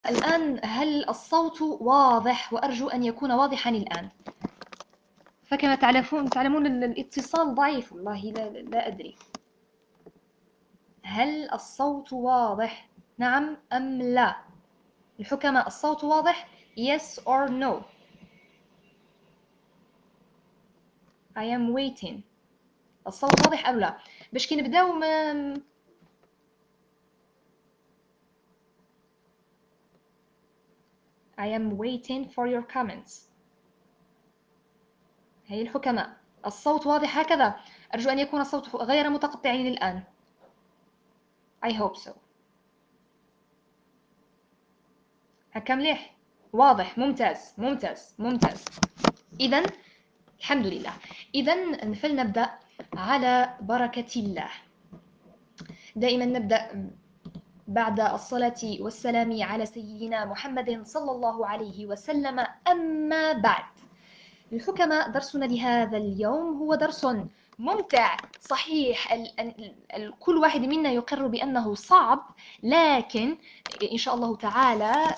الآن هل الصوت واضح؟ وأرجو أن يكون واضحا الآن. فكما تعلمون الاتصال ضعيف، والله لا أدري. هل الصوت واضح؟ نعم أم لا؟ الحكماء الصوت واضح؟ Yes or no? I am waiting. الصوت واضح أم لا؟ باش كي نبداو I am waiting for your comments. هي الحكماء الصوت واضح هكذا. أرجو أن يكون الصوت غير متقطع الآن. I hope so. هكا مليح، واضح، ممتاز ممتاز ممتاز. إذا الحمد لله. إذا فلنبدأ على بركة الله. دائما نبدأ بعد الصلاة والسلام على سيدنا محمد صلى الله عليه وسلم. أما بعد، الحكماء درسنا لهذا اليوم هو درس ممتع صحيح. كل واحد منا يقر بأنه صعب، لكن إن شاء الله تعالى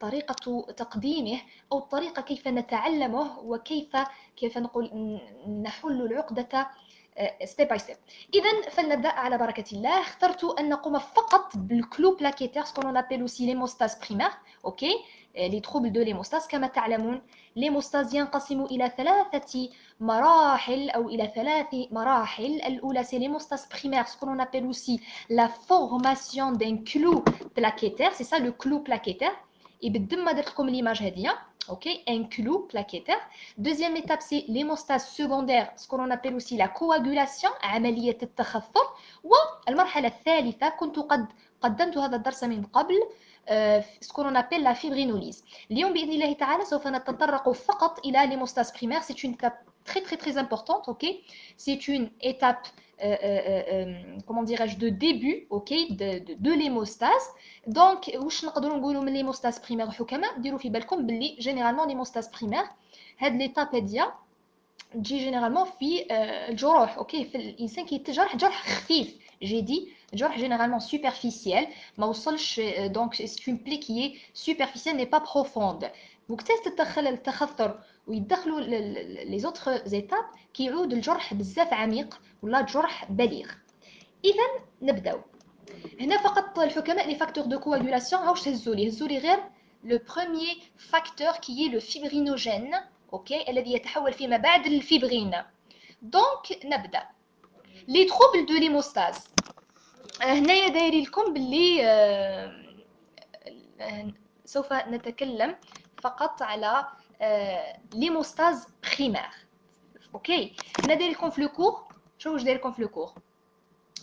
طريقة تقديمه أو الطريقة كيف نتعلمه وكيف نقول نحل العقدة ستيب باي ستيب. إذا فلنبدأ على بركة الله. اخترت أن نقوم فقط بالكلو بلاكيتير، ce qu'on appelle aussi l'hémostase primaire. اوكي، les troubles de l'hémostase. كما تعلمون l'hémostase ينقسم إلى 3 مراحل أو إلى 3 مراحل. الأولى c'est l'hémostase primaire, ce qu'on appelle aussi la formation d'un clou plaquettaire. C'est ça le clou plaquettaire. Et بالدم ما درت لكم l'image هذه. Ok, un clou plaquettaire. Deuxième étape, c'est l'hémostase secondaire, ce qu'on appelle aussi la coagulation, عملية التخثر. والمرحلة الثالثة كنت قد قدمت هذا الدرس من قبل، ce qu'on appelle la fibrinolyse. اليوم بإذن الله تعالى سوف نتطرق فقط إلى l'hémostase primaire. C'est une étape très très très importante. Ok, c'est une étape comment dirais-je de début. Ok, de l'hémostase. دونك واش نقدروا نقولوا من ليموستاز بريمير الحكماء؟ ديروا في بالكم باللي جينيرالمون ليموستاز بريمير هاد ليتاب هاديه تجي جينيرالمون في الجروح. اوكي، في الانسان كيتجرح جرح خفيف. جي دي جرح جينيرالمون سوبرفيسيال، ما وصلش. دونك سي اون بلي كي سوبرفيسيال ني با بروفوند. وقت تدخل التخثر ويدخلوا لي زوتر زيتاب كيعود الجرح بزاف عميق ولا جرح بليغ. اذا نبداو هنا فقط الحكماء. لي فاكتور دو كواغولاسيون هاوش هزولي غير لو بروميير فاكتور كي هي لو فيبرينوجين. اوكي، الذي يتحول فيما بعد للفيبرين. دونك نبدا لي تروبل دو ليموستاز. هنايا دايرين لكم باللي سوف نتكلم فقط على ليموستاز بريمير. اوكي، هنا داير لكم في لو كور. شوفوا واش داير لكم في لو كور.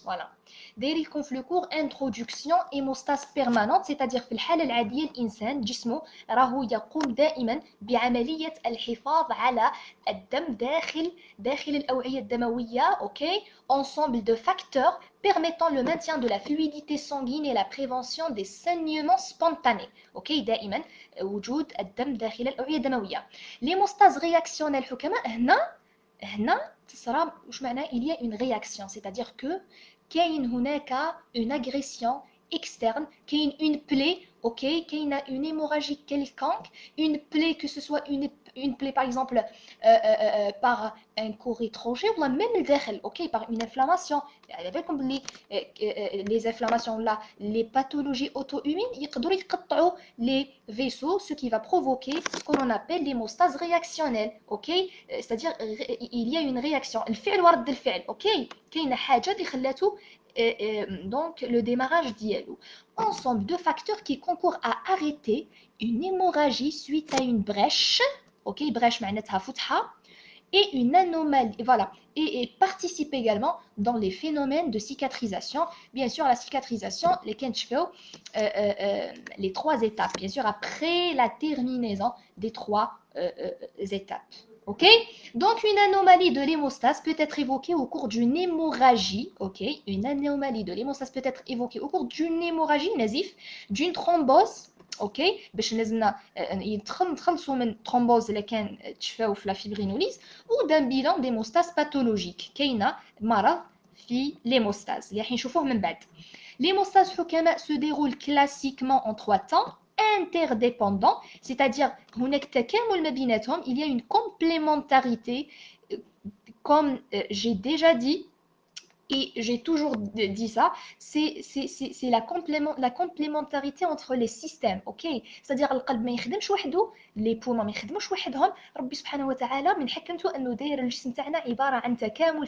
فوالا، داير لكم في لو كور انتروداكسيون هيموستاز بيرمانونت. سيتادير في الحاله العاديه الانسان جسمه راهو يقوم دائما بعمليه الحفاظ على الدم داخل الاوعيه الدمويه. اوكي، ensemble de facteurs permettant le maintien de la fluidité sanguine et la prévention des saignements spontanés. اوكي، دائما وجود الدم داخل الاوعيه الدمويه. ليموستاز رياكسيونيل الحكماء هنا تصرى واش معناه il y a une réaction, c'est-à-dire que كاين هناك une agression externe, كاين une plaie. ok, كاين une hémorragie quelconque, une plaie, que ce soit une plaie par exemple par un corps étranger ou même le داخل. ok, par une inflammation. على بالكم بلي les inflammations là, les pathologies auto-immunes يقدروا يقطعوا les vaisseaux, ce qui va provoquer ce qu'on appelle l'hémostase réactionnelle. ok, c'est-à-dire il y a une réaction. الفعل ورد الفعل. ok, كاينه حاجه اللي خلاته donc le démarrage ديالو. Ensemble de facteurs qui concourent à arrêter une hémorragie suite à une brèche. ok, brèche معناتها فتحه. Et une anomalie, voilà, et participe également dans les phénomènes de cicatrisation. Bien sûr, la cicatrisation, les 3 étapes, bien sûr, après la terminaison des 3 étapes. Ok, donc une anomalie de l'hémostase peut être évoquée au cours d'une hémorragie. Ok, une anomalie de l'hémostase peut être évoquée au cours d'une hémorragie nazif, d'une thrombose. اوكي، باش لازمنا نتخلصوا من الثرومبوز اللي كان تشفاو في لا فيبرينوليز، ودان بيلان ديموستاز باثولوجيك. كاينه مرض في ليموستاز اللي راح نشوفوه من بعد. L'hémostase حكماء se déroule classiquement en 3 temps interdépendants, c'est-à-dire هناك تكامل ما بيناتهم, il y a une complémentarité, comme j'ai déjà dit. Et j'ai toujours dit ça, c'est la complémentarité entre les systèmes, ok. C'est-à-dire القلب ما يخدمش وحده, les poumons ما يخدموش وحدهم, ربي سبحانه وتعالى من حكمته انه داير الجسم تاعنا عباره عن تكامل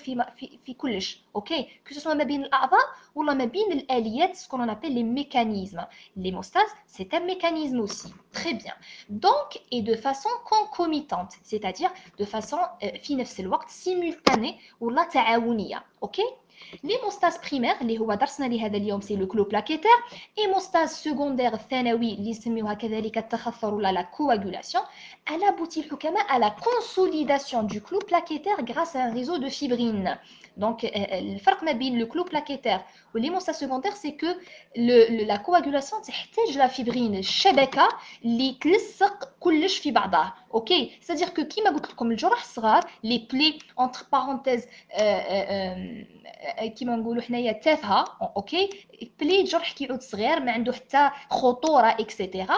في كلش, ok, que ce soit ما بين الاعضاء ولا ما بين الاليات, ce qu'on appelle les mécanismes. L'hémostase, c'est un mécanisme aussi, très bien. Donc, et de façon concomitante, c'est-à-dire de façon في نفس الوقت simultanée ولا تعاونيه, ok. L'hémostase primaire اللي هو درسنا لهذا اليوم c'est le clot plaquettaire. Hémostase secondaire الثانوي اللي يسميوها كذلك التخثر ولا la coagulation. Elle aboutit الحكماء à la consolidation du clot plaquettaire grâce à un réseau de fibrines. Donc الفرق ما بين le clot plaquettaire و l'hémostase secondaire c'est que la coagulation تحتاج la fibrine, الشبكة اللي تلصق كلش في بعضها, ok. C'est-à-dire que كيما قلت لكم الجرح الصغار les plaies entre parenthèses كيما نقولوا حنايا تافهه, اوكي, بلي جرح كيعود صغير ما عنده حتى خطوره اكسيتيرا,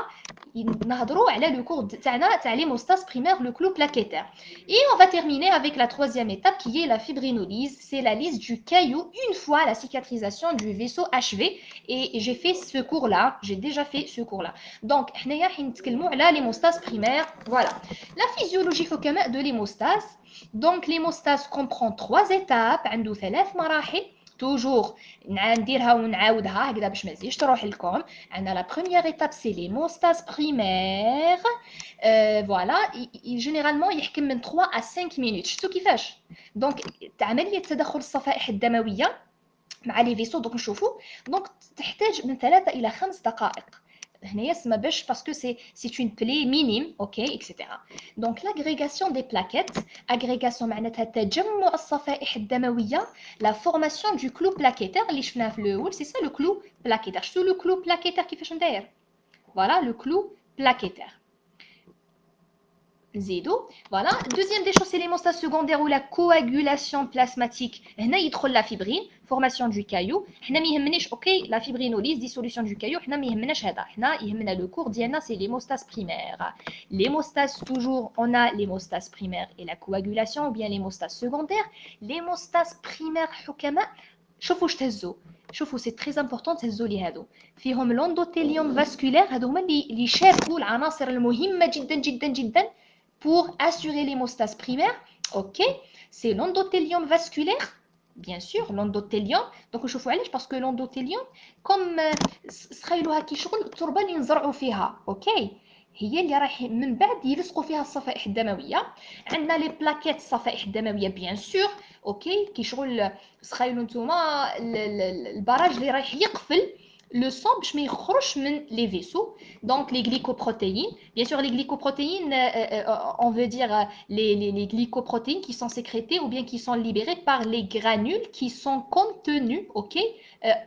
نهضروا على لو كور تاعنا تاع l'hémostase primaire, le clot plaquettaire. Et on va terminer avec la troisième étape qui est la fibrinolyse. C'est la lyse du caillou une fois la cicatrisation du vaisseau achevée. Et j'ai fait ce cours là, j'ai déjà fait ce cours là. Donc حنايا حنتكلموا على l'hémostase primaire. Voilà la physiologie حكماء de l'hémostase. Donc l'hémostase comprend 3 étapes, عنده 3 مراحل. toujours نديرها ونعاودها هكذا باش ما تزيدش تروح لكم. عندنا la première étape c'est l'hémostase primaire. Voilà, généralement يحكم من 3 à 5 minutes. شفتوا كيفاش؟ دونك عملية تدخل الصفائح الدموية مع لي فيسو, دوك نشوفوا, دونك تحتاج من 3 إلى 5 دقائق. هنايا سما باش باسكو c'est une plaie minime, ok, etc. Donc l'agrégation des plaquettes, agrégation معناتها تجمع الصفائح الدموية, la formation du clot plaquettaire اللي شفناه في الاول, c'est ça le clot plaquettaire. شفتوا le clot plaquettaire كيفاش نداير؟ voilà le clot plaquettaire. زيدو. Voilà. Deuxième des choses, c'est l'hémostase secondaire ou la coagulation plasmatique. هنا يدخل la fibrine, formation du caillou. حنا ما يهمناش, ok, la fibrinolyse, dissolution du caillou. حنا ما يهمناش هذا. حنا يهمنا le cours ديالنا c'est l'hémostase primaire. L'hémostase toujours, on a l'hémostase primaire et la coagulation, ou bien l'hémostase secondaire. L'hémostase primaire حكماء, شوفوا واش تهزوا. شوفوا سي تري امبورطون تهزوا لي هادو, فيهم l'endothélium vasculaire, هادو هما اللي يشاركوا العناصر المهمة جدا جدا جدا pour assurer l'hémostase primaire, ok, c'est l'endothélium vasculaire, bien sûr, l'endothélium. Donc نشوفوا علاش, parce que l'endothélium comme سخيلوها كي شغل التربه اللي نزرعوا فيها, اوكي, هي اللي راح من بعد يلصقوا فيها الصفائح الدمويه. عندنا لي بلاكيت الصفائح الدمويه بيان سور, اوكي, كي شغل سخيلوا نتوما البراج اللي رايح يقفل le sang باش ما يخرجش من les vaisseaux. Donc les glycoprotéines, bien sûr les glycoprotéines, on veut dire les glycoprotéines qui sont sécrétées ou bien qui sont libérées par les granules qui sont contenus, ok,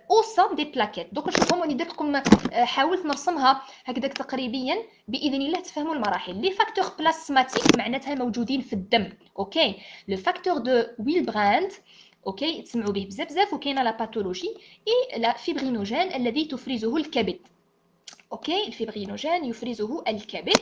au sein des plaquettes. Donc نشوفهم وني درت لكم, حاولت نرسمها هكذاك تقريبيا باذن الله تفهموا المراحل. لي فاكتور بلازماتيك معناتها موجودين في الدم, اوكي. لو فاكتور دو ويلبراند, اوكي, تسمعوا به بزاف وكاينه لا باثولوجي. اي لا فيبرينوجين الذي تفرزه الكبد, اوكي. الفيبرينوجين يفرزه الكبد,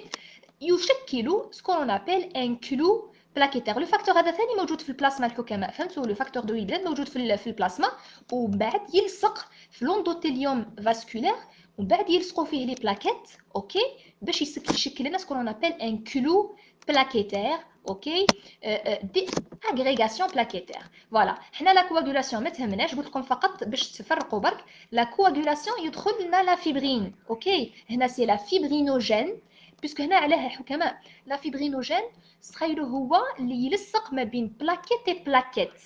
يشكل سكون ابل ان كلو بلاكيتير. لو فاكتور هذا ثاني موجود في البلازما الحكماء, فهمتوا؟ لو فاكتور دو ويلبراند موجود في البلازما, ومن بعد يلصق في لوندوتيليوم فاسكولير, ومن بعد يلصقوا فيه لي بلاكيت, اوكي, باش يشكل لنا سكون ابل ان كلو plaquettaire, ok, agrégation plaquettaire. Voilà. حنا la coagulation ما تهمناش, قلت لكم فقط باش تفرقوا برك. La coagulation يدخل لنا la fibrine, ok. هنا c'est la fibrinogène, puisque هنا عليها حكماء. La fibrinogène تخيلوا هو اللي يلصق ما بين plaquette et plaquette.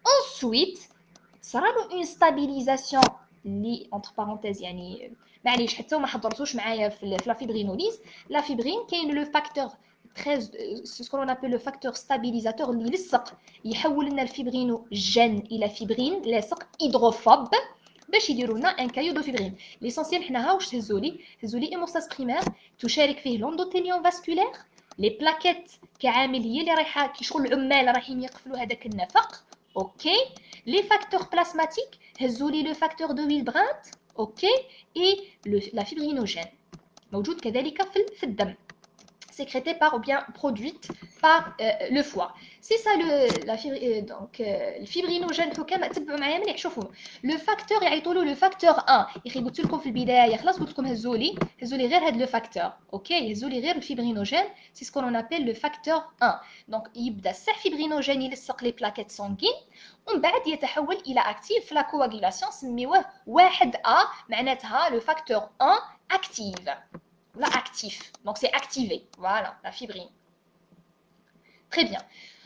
Ensuite صرا له une stabilisation اللي entre parenthèses يعني معليش حتى ما حضرتوش معايا في la fibrinolyse. La fibrine كاين le facteur c'est ce qu'on appelle le facteur stabilisateur اللي يلصق يحول لنا الفيبرينوجين الى فيبرين لاصق هيدروفوب باش يديروا لنا ان كايو دو فيبرين. ليسونسيال حنا ها واش تهزوا لي هيموستاز بريمير تشارك فيه لوندوتيليون فاسكولير, لي بلاكيت كعامل هي اللي رايحه كي شغل العمال رايحين يقفلوا هذاك النفق, ok. Les facteurs plasmatiques, le facteur de Willebrand, ok, et la fibrinogène. موجود كذلك في الدم. Sécrétée par ou bien produite par le foie. C'est ça le fibrinogène حكام تبعوا معايا مليح شوفوا le facteur يعيطوا له le facteur 1 يا اخي قلت لكم في البدايه خلاص قلت لكم هزوا لي غير هذا لو فاكتور اوكي هزوا لي غير الفيبرينوجين سي سكون اون ابل لو فاكتور 1 دونك يبدا الصح فيبرينوجين يلصق لي بلاكيت سانغين ومن بعد يتحول الى اكتيف في لا كواغيلاسيون سميوه 1 ا معناتها لو فاكتور 1 اكتيف là actif, donc c'est activé, voilà, la fibrine. Très bien.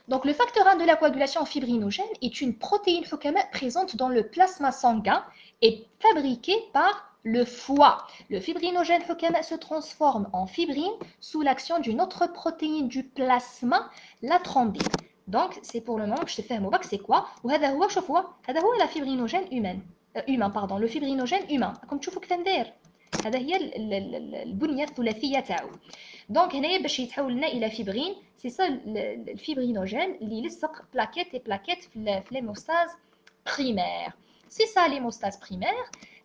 Donc le facteur 1 de la coagulation fibrinogène est une protéine présente dans le plasma sanguin et fabriquée par le foie. Le fibrinogène se transforme en fibrine sous l'action d'une autre protéine du plasma, la thrombine. Donc c'est pour le moment que je te fais un mot, c'est quoi? هذا هو la fibrinogène humain, pardon, le fibrinogène humain. Comme tu vois que هذا هي البنيه الثلاثيه تاعو دونك هنايا باش يتحول لنا الى فيبرين سي سا الفيبرينوجين اللي يلصق بلاكيت في ليموستاز بريمير سي سا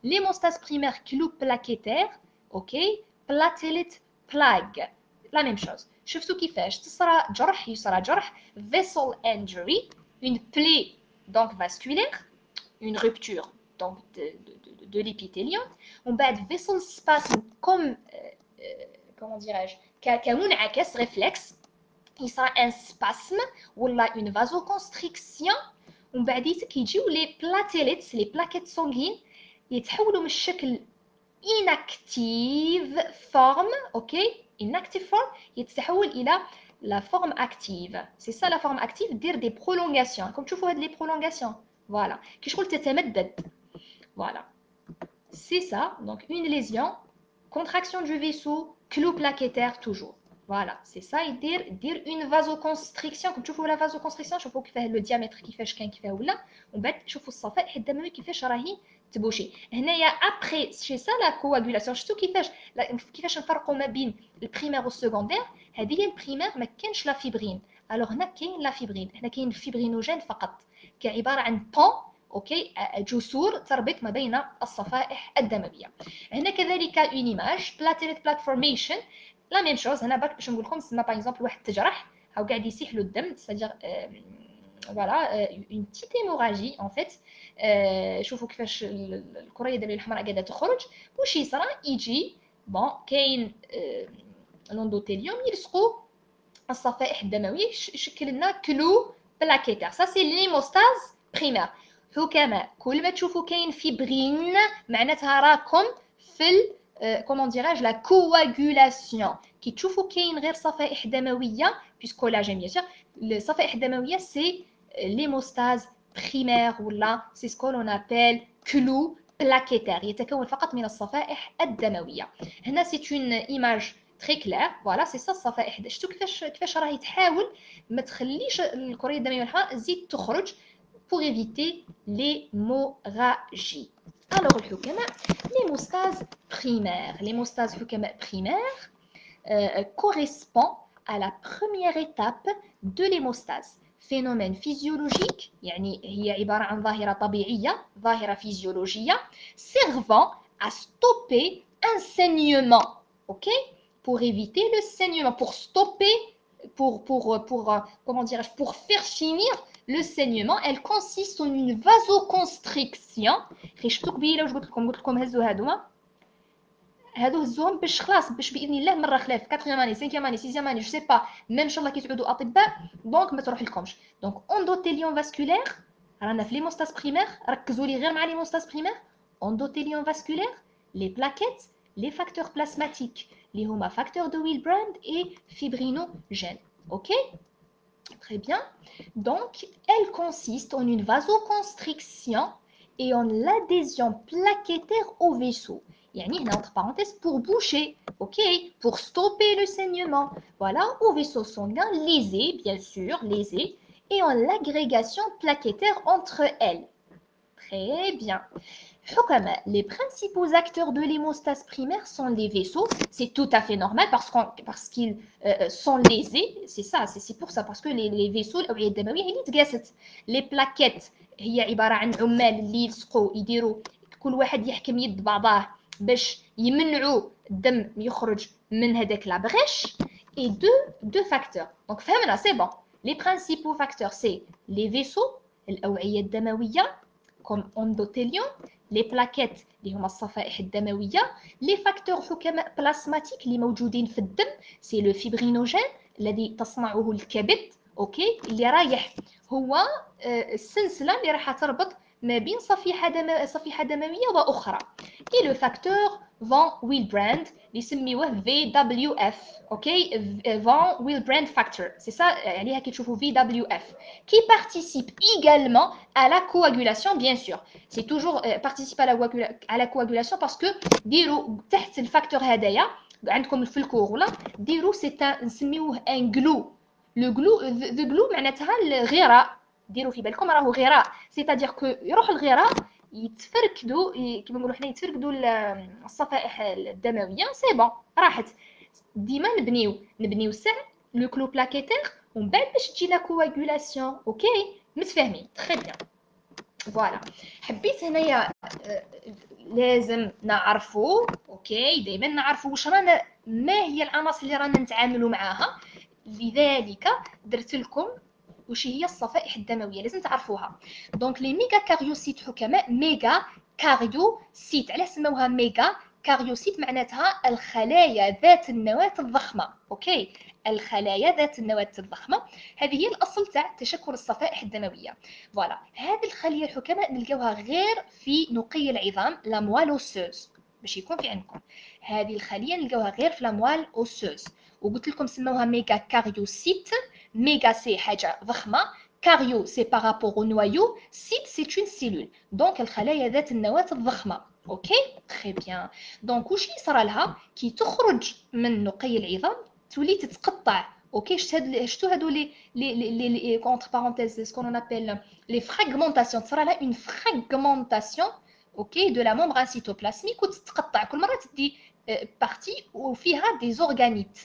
ليموستاز بريمير كلو بلاكيتير اوكي بلاتيليت بلاغ لا ميم شوز شفتوا كيفاش تصرى جرح vessel injury une plaie donc vasculaire une rupture donc de l'épithélium. On va être vessel spasme comme, comment dirais-je, un réflexe. Il sera un spasme ou une vasoconstriction. On va dire qu'il y a les platelets, les plaquettes sanguines, ils يتحولوا من الشكل inactive forme, ok, inactive form, يتحول إلى la forme active. C'est ça la forme active, dire des prolongations. Comme tu vois les prolongations. Voilà. Qui je trouve تتمدد. Voilà. C'est ça, donc une lésion, contraction du vaisseau, clou plaquettaire toujours. Voilà, c'est ça, et dire une vasoconstriction. Comme tu vois la vasoconstriction, je vois qu'il fait le diamètre qui fait chacun qui fait ou là. On va je vois ça fait الدم qui fait شراهي تبوشي. هنايا après c'est ça la coagulation. شفتوا كيفاش نفرقوا ما بين البريمير والسكوندير. هذه هي البريمير ما كاينش لا فيبرين. alors هنا كاين لا فيبرين. هنا كاين الفيبرينوجين فقط كعباره عن بون اوكي جسور تربط ما بين الصفائح الدمويه. هنا كذلك اون ايماج بلاتيليت بلاتفورميشن لا ميم شوز. هنا باش نقول لكم سما باغ اكزومبل واحد تجرح او قاعد يسيح له الدم سادير فوالا اون بتيت هيموراجي ان فيت شوفوا كيفاش الكريه الدمويه الحمراء قاعده تخرج واش يصرى يجي بون كاين الاندوتيليوم يلصقوا الصفائح الدمويه يشكل لنا كلو بلاكيتير سا سي ليموستاز بريمير. حكماء كل ما تشوفوا كاين فيبرين معناتها راكم في كومون ديراج لا كواغولاسيون. كي تشوفوا كاين غير صفائح دمويه بيسكو كولاجين بيان سور الصفائح الدمويه سي ليموستاز بريمير ولا سي سكول اون ابل كلو بلاكيتير يتكون فقط من الصفائح الدمويه. هنا سي اون ايماج تري كلير فوالا سي سا الصفائح. شفتوا كيفاش راهي تحاول ما تخليش الكريه الدمويه الحمراء تزيد تخرج pour éviter l'hémorragie. Alors, l'hémostase primaire. L'hémostase primaire correspond à la première étape de l'hémostase. Phénomène physiologique, يعني هي عبارة عن ظاهرة طبيعية, ظاهرة physiologique, servant à stopper un saignement, ok? Pour éviter le saignement, pour stopper, comment dirais-je, pour faire finir le saignement. Elle consiste en une vasoconstriction. شفتوا قبيله واش قلت لكم هزوا هادو هزوهم باش خلاص باش باذن الله مره خلاف 4 اني 5 اني 6 اني جو سي با ميم ان شاء الله كي تعودوا اطباء دونك ما تروح لكمش. دونك اندوتيليون فاسكولير رانا في ليموستاز بريمير ركزوا لي غير مع ليموستاز بريمير اندوتيليون فاسكولير لي بلاكيت لي فاكتور بلازماتيك اللي هما فاكتور دو ويلبراند اي فيبرينوجين. اوكي très bien. Donc, elle consiste en une vasoconstriction et en l'adhésion plaquettaire au vaisseau. يعني هنا entre parenthèses pour boucher, ok, pour stopper le saignement. Voilà, au vaisseau sanguin lésé, bien sûr, lésé, et en l'agrégation plaquettaire entre elles. Très bien. Les principaux acteurs de l'hémostase primaire sont les vaisseaux. C'est tout à fait normal parce qu'ils sont lésés. C'est ça, c'est pour ça. Parce que les vaisseaux, les plaquettes, هي عبارة عن عمال اللي يلصقوا يديروا كل واحد يحكم يد بعضاه باش يمنعوا الدم يخرج من هذاك لابغيش. Et deux facteurs. Donc فهمنا, c'est bon. Les principaux facteurs, c'est les vaisseaux, الأوعية الدموية, comme endothélium, les plaquettes اللي هما الصفائح الدموية, les facteurs حكماء بلازماتيك اللي موجودين في الدم, c'est le fibrinogen الذي تصنعه الكبد, اوكي, اللي رايح هو السلسلة اللي راح تربط ما بين صفيحة دموية وأخرى. et le facteur Van Willebrand اللي يسميوه VWF, اوكي, Van Willebrand factor, c'est ça عليها كي تشوفوا VWF, qui participe également à la coagulation, bien sûr. C'est toujours participe à la coagulation parce que ديروا تحت الفاكتور هدايا عندكم في الكور ولا ديروا سي نسميوه ان glue. لو glue, the glue معناتها الغراء, ديروا في بالكم راهو غراء, c'est-à-dire que يروح الغراء يتفركدوا كما نقولوا حنا يتفركدوا الصفائح الدمويه, سي بون راحت. ديما نبنيو السع لو كلو بلاكيتير ومن بعد باش تجي لا كواغولاسيون, اوكي, متفاهمين تري بيان. فوالا, حبيت هنايا لازم نعرفوا, اوكي, دائما نعرفوا واش رانا, ما هي العناصر اللي رانا نتعاملوا معاها. لذلك درت لكم وش هي الصفائح الدمويه, لازم تعرفوها. دونك لي ميغا كاريوسيت حكماء, ميغا كاريوسيت, علاش سموها ميغا كاريوسيت؟ معناتها الخلايا ذات النواة الضخمه, اوكي, الخلايا ذات النواة الضخمه, هذه هي الاصل تاع تشكل الصفائح الدمويه. فوالا, هذه الخليه الحكماء نلقاوها غير في نقي العظام, لا موال اوسوز, باش يكون في عندكم هذه الخليه نلقاوها غير في لا موال اوسوز. وقلت لكم سموها ميغا كاريوسيت. ميغا سي حاجه ضخمه, كاريو سي بارابور او نوايو, سيت سي اون سيلول, دونك الخلايا ذات النواه الضخمه, اوكي, تري بيان. دونك واش يصرى لها كي تخرج من نقي العظام تولي تتقطع, اوكي. شفتوا هادو لي كونتر بارونتيز سكون ابل لي فراغمونطاسيون, تصرى لها اون فراغمونطاسيون, اوكي, دو لا ممبران سيتوبلازميك, وتتقطع كل مره تدي بارتي وفيها دي زورغانيت,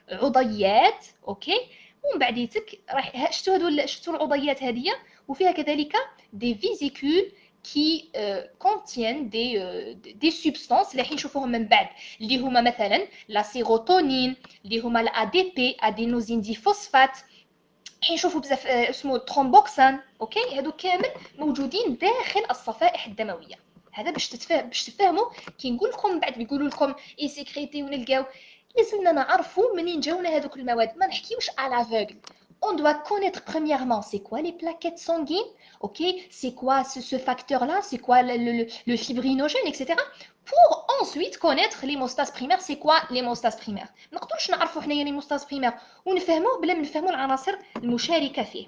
عضيات, اوكي. ومن بعديتك راح شفتوا العضيات هذه, وفيها كذلك دي فيزيكول كي كونتين دي سبستانس اللي راح نشوفوهم من بعد, اللي هما مثلا لا سيروتونين, اللي هما الA D P ادينوزين دي فوسفات, راح نشوفوا بزاف اسمه ترومبوكسان, اوكي. هادو كامل موجودين داخل الصفائح الدمويه. هذا باش تفهموا كي نقول لكم بعد بيقولوا لكم اي سيكريتي ونلقاو, لازمنا نعرفوا منين جاونا هذوك المواد, ما نحكيوش على l'aveugle. On doit connaître premièrement c'est quoi les plaquettes sanguines, ok, c'est quoi ce facteur là, c'est quoi le fibrinogène, etc. pour ensuite connaître l'hémostase primaire. C'est quoi l'hémostase primaire؟ ما نقدروش نعرفوا حنايا l'hémostase primaire ونفهموه بلا ما نفهموا العناصر المشاركه فيه.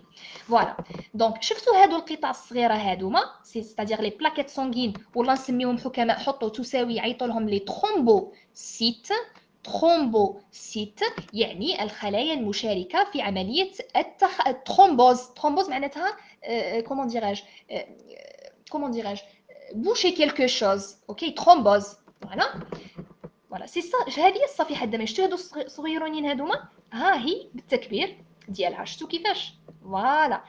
فوالا, دونك شفتوا هادو القطع الصغيره هادوما, c'est-à-dire les plaquettes sanguines, والله نسميهم حكماء, حطوا تساوي عيطوا لهم لي ترومبوسيت. ترومبوسيت يعني الخلايا المشاركة في عملية الترومبوز. ترومبوز معناتها comment dirais-je boucher quelque chose, ok, thrombose. voilà c'est ça. هذه الصفيحة الدموية, شفتوا هادو الصغيرونين هادوما, ها هي بالتكبير ديالها, شفتوا كيفاش؟ فوالا,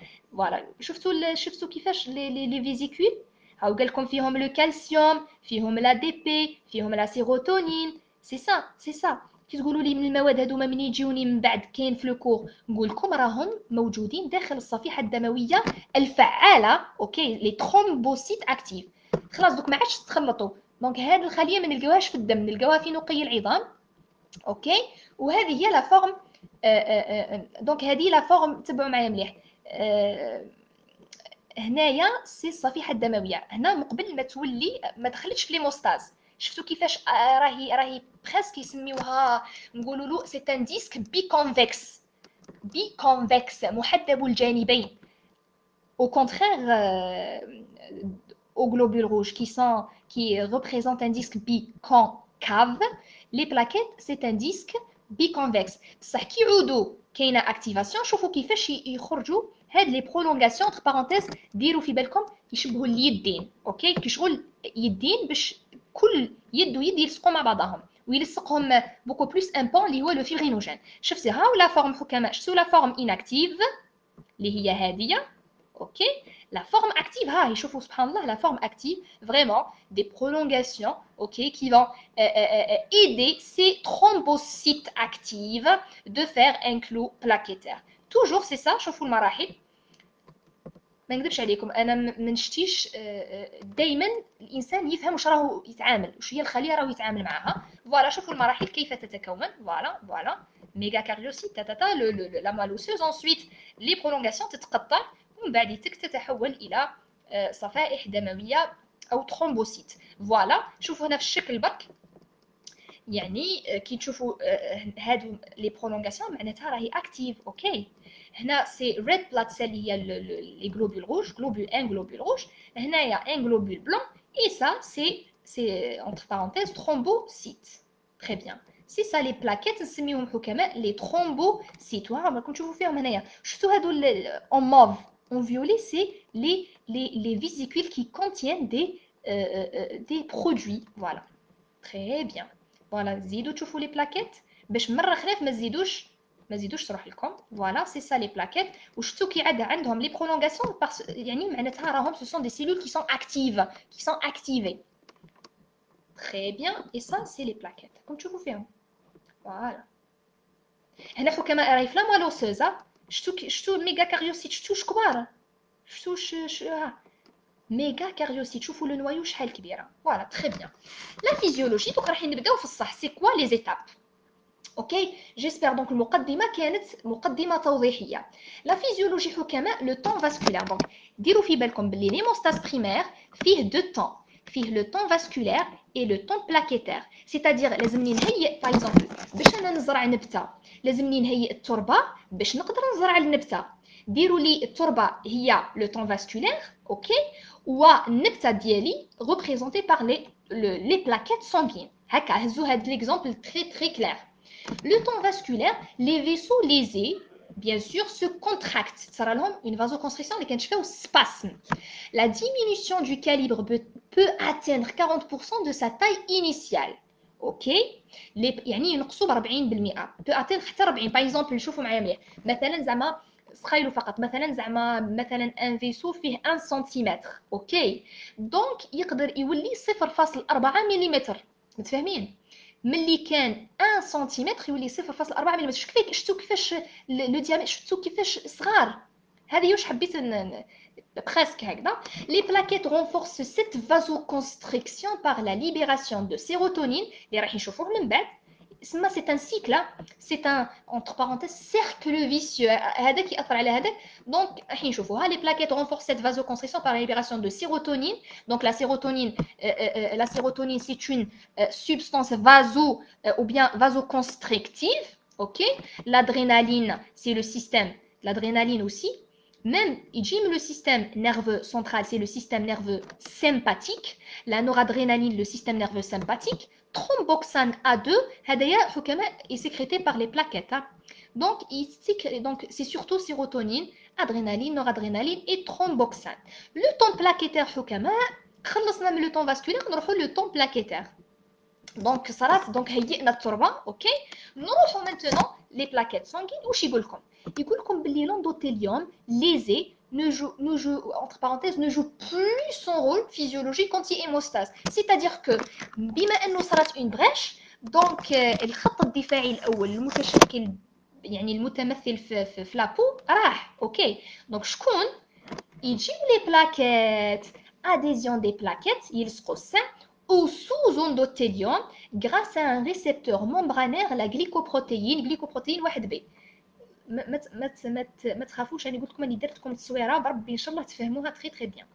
شفتوا كيفاش لي فيزيكول, هاو قال لكم فيهم لو كالسيوم, فيهم لا دي بي, فيهم لا سيروتونين. سي سا كي تقولوا لي من المواد هذوما من يجيوني من بعد كاين في الكور, نقول لكم راهم موجودين داخل الصفيحه الدمويه الفعاله, اوكي, لي ترومبوسيت اكتيف. خلاص دوك ما عادش تخلطوا. دونك هذه الخليه ما نلقاوهاش في الدم, نلقاوها في نقي العظام, اوكي. وهذه هي لا فورم, دونك هذه لا فورم, تبعوا معايا مليح. هنايا سي الصفيحه الدمويه, هنا مقبل ما تولي ما دخلتش في ليموستاز. شفتوا كيفاش راهي بريسك يسميوها, نقولوا له سي ان ديسك بي كونفكس محدب الجانبين, au contraire aux globules rouges qui représentent un disque biconcave. Les plaquettes c'est un disque biconvexe. بصح كي يعودوا كاينه اكتيفاسيون. شوفوا كيفاش يخرجوا هاد لي برولونغاسيون entre parenthèses. ديروا في بالكم يشبهوا اليدين، اوكي، كيشغل يدين باش كل يد ويد يلصقوا مع بعضهم ويلصقهم بوكو بلوس ان بون اللي هو لو فيغينوجين. شفتي هاو لا فورم حكماء، شفتوا لا فورم اناكتيف اللي هي هاديه، ok. La forme active, ah, شوفوا سبحان الله, la forme active, vraiment des prolongations, ok, qui vont aider ces thrombocytes actives de faire un clou plaquettaire. Toujours c'est ça. شوفوا المراحل. ما نكذبش عليكم انا ما نشتيش دائما الانسان يفهم واش راهو يتعامل، واش هي الخليه راهو يتعامل معها. فوالا شوفوا المراحل كيف تتكون. فوالا ميغا كاريوسيت تاتا لا مالوسوز. ensuite لي برولونغاسيون تتقطع ومن بعد تتحول الى صفائح دمويه او ترومبوسيت. فوالا شوفوا هنا في الشكل برك، يعني كي تشوفوا هادو لي برولونغاسيون معناتها راهي اكتيف، اوكي. هنا سي ريد بلاد سيل هي لي غلوبول روج، غلوبول ان غلوبول روج، هنايا ان غلوبول بلون، اي سا سي entre parenthèses thrombocytes. très bien. سي سا لي بلاكيت نسميهم حكماء لي ترومبوسيت. وها راكم تشوفوا فيهم هنايا. شفتوا هادو اون موف اون فيولي سي les vésicules qui contiennent des produits. voilà. très bien. فوالا زيدوا تشوفوا لي بلاكيت باش مره خلاف ما تزيدوش تروح لكم. فوالا سي سا لي بلاكيت. وشفتوا كي عاد عندهم لي برولونغاسيون يعني معناتها راهم سو سون دي سيلول كي سون اكتيف كي سون اكتيفي. تري بيان. اي سا سي لي بلاكيت راكم تشوفوا فيهم. فوالا هنا حكماء راهي فلا مالوسوز. شفتوا الميغا كاريوسيت، شفتوا كبار، شفتوا ميغا كاريوسيت. شوفوا لو نوايو شحال كبيره. فوالا تري بيان. لا فيزيولوجي دوك راح نبداو في الصح. سي كوا لي زيتاب؟ اوكي جيسبر دونك المقدمه كانت مقدمه توضيحيه. لا فيزيولوجي حكماء لو طون فاسكولير. دونك ديروا في بالكم باللي ليموستاز بريمير فيه دو طون، فيه لو طون فاسكولير اي لو طون بلاكيتير. سيتادير لازمني نهيئ باغ اكزومبل باش انا نزرع نبته، لازمني نهيئ التربه باش نقدر نزرع النبته. ديروا لي التربه هي لو طون فاسكولير، اوكي، والنبته ديالي ريبريزونتي بار لي بلاكيت سانغين. هكا هزوا هاد ليكزامبل تري كلير. Le temps vasculaire, les vaisseaux lésés, bien sûr, se contractent. Ça a une vasoconstriction qui fait au spasme. La diminution du calibre peut atteindre 40% de sa taille initiale. Ok. يعني ينقصوا ب 40%. peut atteindre حتى 40. Par exemple, نشوفوا معايا مليح. مثلا زعما تخيلوا فقط مثلا ان فيسو فيه 1 سنتيمتر، اوكي، دونك يقدر يولي 0.4 ملم. متفاهمين؟ ملي كان 1 سنتيمتر يولي 0.4 ملم. شفتوا كيفاش لو ديامتر، شفتوا كيفاش صغار. هذه واش حبيت presque هكذا. Les plaquettes renforcent cette vasoconstriction par la libération de sérotonine اللي راح نشوفوه من بعد. c'est un cycle, c'est un entre parenthèses cercle vicieux. هذا كيأثر على هذاك. donc راح نشوفوها. les plaquettes renforcent cette vasoconstriction par la libération de sérotonine. donc la sérotonine c'est une substance ou bien vasoconstrictive, ok. l'adrénaline c'est le système, l'adrénaline aussi. Même le système nerveux central, c'est le système nerveux sympathique. La noradrénaline, le système nerveux sympathique. Thromboxane A2, est sécrété par les plaquettes. Donc, c'est surtout sérotonine, adrénaline, noradrénaline et thromboxane. Le temps plaquettaire, le temps vasculaire, le temps plaquettaire. Donc, هيئنا التربة، اوكي. نروحوا maintenant les plaquettes sanguines. واش يقول لكم باللي l'endothélium lésé ne joue entre parenthèses ne joue plus son rôle physiologique anti-hémostase. c'est-à-dire que بما انه صارت une brèche donc الخط الدفاعي الاول المتشكل يعني المتمثل في لابو راح، اوكي. دونك شكون يجيو لي بلاكيت، adhésion des plaquettes يلصقوا السن au sous-endothélium grâce à un récepteur membranaire, la glycoprotéine 1B. ما تخافوش، انا قلت لكم اني درت لكم التصويره بربي ان شاء الله تفهموها تري بيان.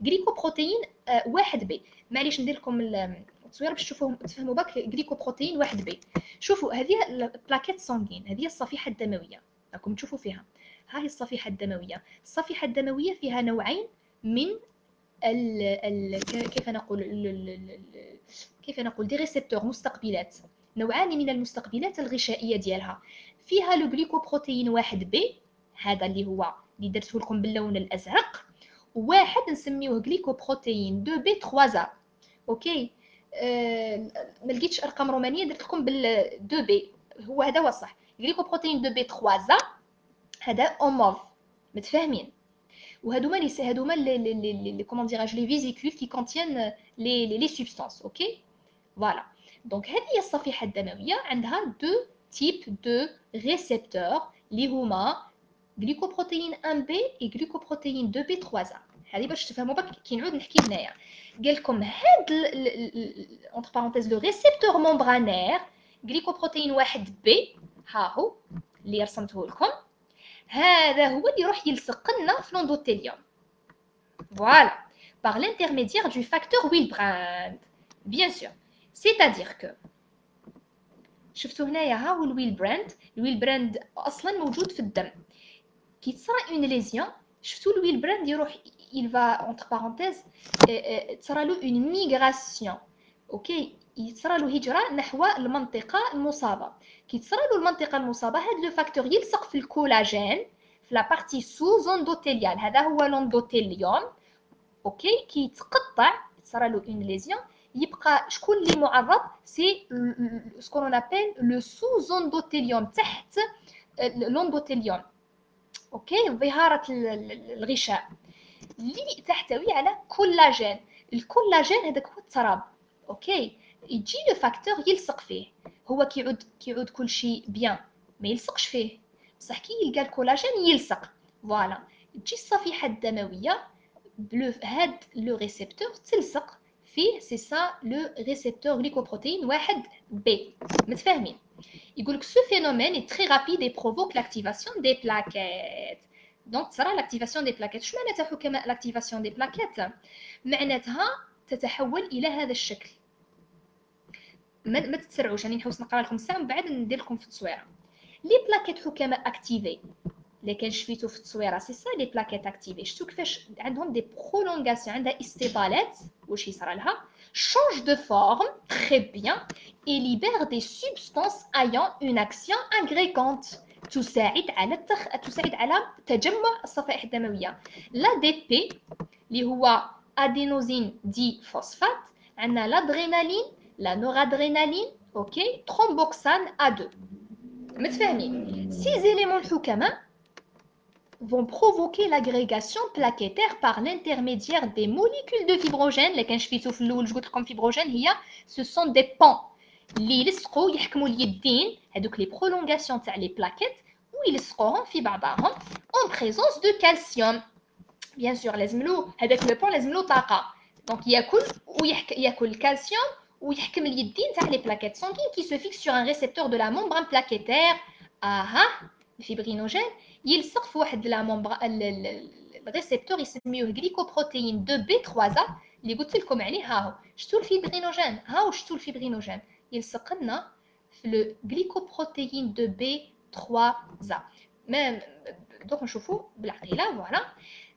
جليكوبروتين 1B. معليش ندير لكم التصويره باش تفهموا باك. جليكوبروتين 1B. شوفوا هذه البلاكيت سانغين، هذه الصفيحه الدمويه راكم تشوفوا فيها. هاي الصفيحه الدمويه. الصفيحه الدمويه فيها نوعين من كيف نقول دي ريسبتور مستقبلات. نوعان من المستقبلات الغشائيه ديالها، فيها لو غليكوبروتين 1 بي، هذا اللي هو اللي درته لكم باللون الازرق، وواحد نسميوه غليكوبروتين 2 بي 3 ا. اوكي، ما لقيتش ارقام رومانيه، درت لكم بال 2 بي، هذا هو الصح. غليكوبروتين 2 بي 3 ا هذا اوموف، متفاهمين؟ وهذوما لي كومون ديراج لي فيزيكول كي كونتيان لي سبستانس. اوكي فوالا. دونك هذه هي الصفيحه الدمويه، عندها دو تيب دو ريسبتور اللي هما غليكوبروتين 1 بي و غليكوبروتين 2 بي 3 ا. هذه باش تفهموا برك كي نعود نحكي هنايا. قال لكم هاد اونتر بارونتيز لو ريسبتور ممبرانير غليكوبروتين 1 بي، ها هو اللي رسمته لكم، هذا هو اللي يروح يلصق لنا في l'endothélium. Voilà, par l'intermédiaire du facteur Willebrand. Bien sûr. C'est-à-dire que شفتوا هنايا ها هو الويلبراند اصلا موجود في الدم. كي تصرى اون ليزيون، شفتوا الويلبراند يروح il va entre parenthèses تصرى له اون ميغراسيون. اوكي، يتصرى له هجره نحو المنطقه المصابه. كي تصرى له المنطقه المصابه، هذا لو فاكتور يلصق في الكولاجين في لا بارتي سوز اندوتيليال، هذا هو لوندوتيليوم. اوكي، كي يتقطع تصرى له اون ليزيون، يبقى شكون اللي معرض؟ سي سكون ابل لو سوز اندوتيليوم، تحت لوندوتيليوم. اوكي، ظهاره الغشاء اللي تحتوي على كولاجين. الكولاجين هذاك هو التراب. اوكي، يجي لو فاكتور يلصق فيه، هو كيعود كل شيء بيان، ما يلصقش فيه، بصح كي يلقى الكولاجين يلصق. فوالا، تجي الصفيحه الدمويه بلو هاد لو ريسبتور تلصق فيه، سي سا لو ريسبتور غليكوبروتين 1 بي. متفاهمين؟ يقول لك ce phénomène est très rapide et provoque l'activation des plaquettes. دونك تصرى لاكتيفاسيون دي بلاكيت. شو معناتها حكماء لاكتيفاسيون دي بلاكيت؟ معناتها تتحول الى هذا الشكل. ما تتسرعوش، راني نحوس نقرا لكم الساعه من بعد ندير لكم في التصويره. لي بلاكيت حكماء اكتيفي اللي كان شفيتو في التصويره، سي سا لي بلاكيت اكتيفي. شفتوا كيفاش عندهم دي برولونغاسيون، عندها استطالات. واش يصرى لها؟ change de forme très bien et libère des substances ayant une action agrégante تساعد على تجمع الصفائح الدمويه. لا دي بي اللي هو ادينوزين دي فوسفات، عندنا لادرينالين، لا نورادرينالين، اوكي، ترومبوكسان A2. متفاهمين؟ سي زيليمون الحكماء vont provoquer l'agrégation plaquettaire par l'intermédiaire des molécules de fibrogène. اللي كان شفيتو في الاول قلت لكم فيبروجين هي ce sont des ponts اللي يلصقوا يحكموا اليدين، هذوك لي برولونغاسيون تاع لي بلاكيت، ويلصقوهم في بعضهم en présence de calcium. bien sûr لازم له هذاك لو بون لازم له طاقه، دونك ياكل الكالسيوم ويحكم اليدين تاع لي بلاكيت سانغين qui se fixe sur un récepteur de la membrane plaquettaire. الفيبرينوجين يلصق في واحد لا الريسبتور يسميوه غليكوبروتين 2 بي 3 ا اللي قلت لكم عليه. ها هو شفتوا الفيبرينوجين، ها هو شفتوا الفيبرينوجين يلصق لنا في لو غليكوبروتين 2 بي 3 ا. ما دوك نشوفوا بالعقيله. فوالا،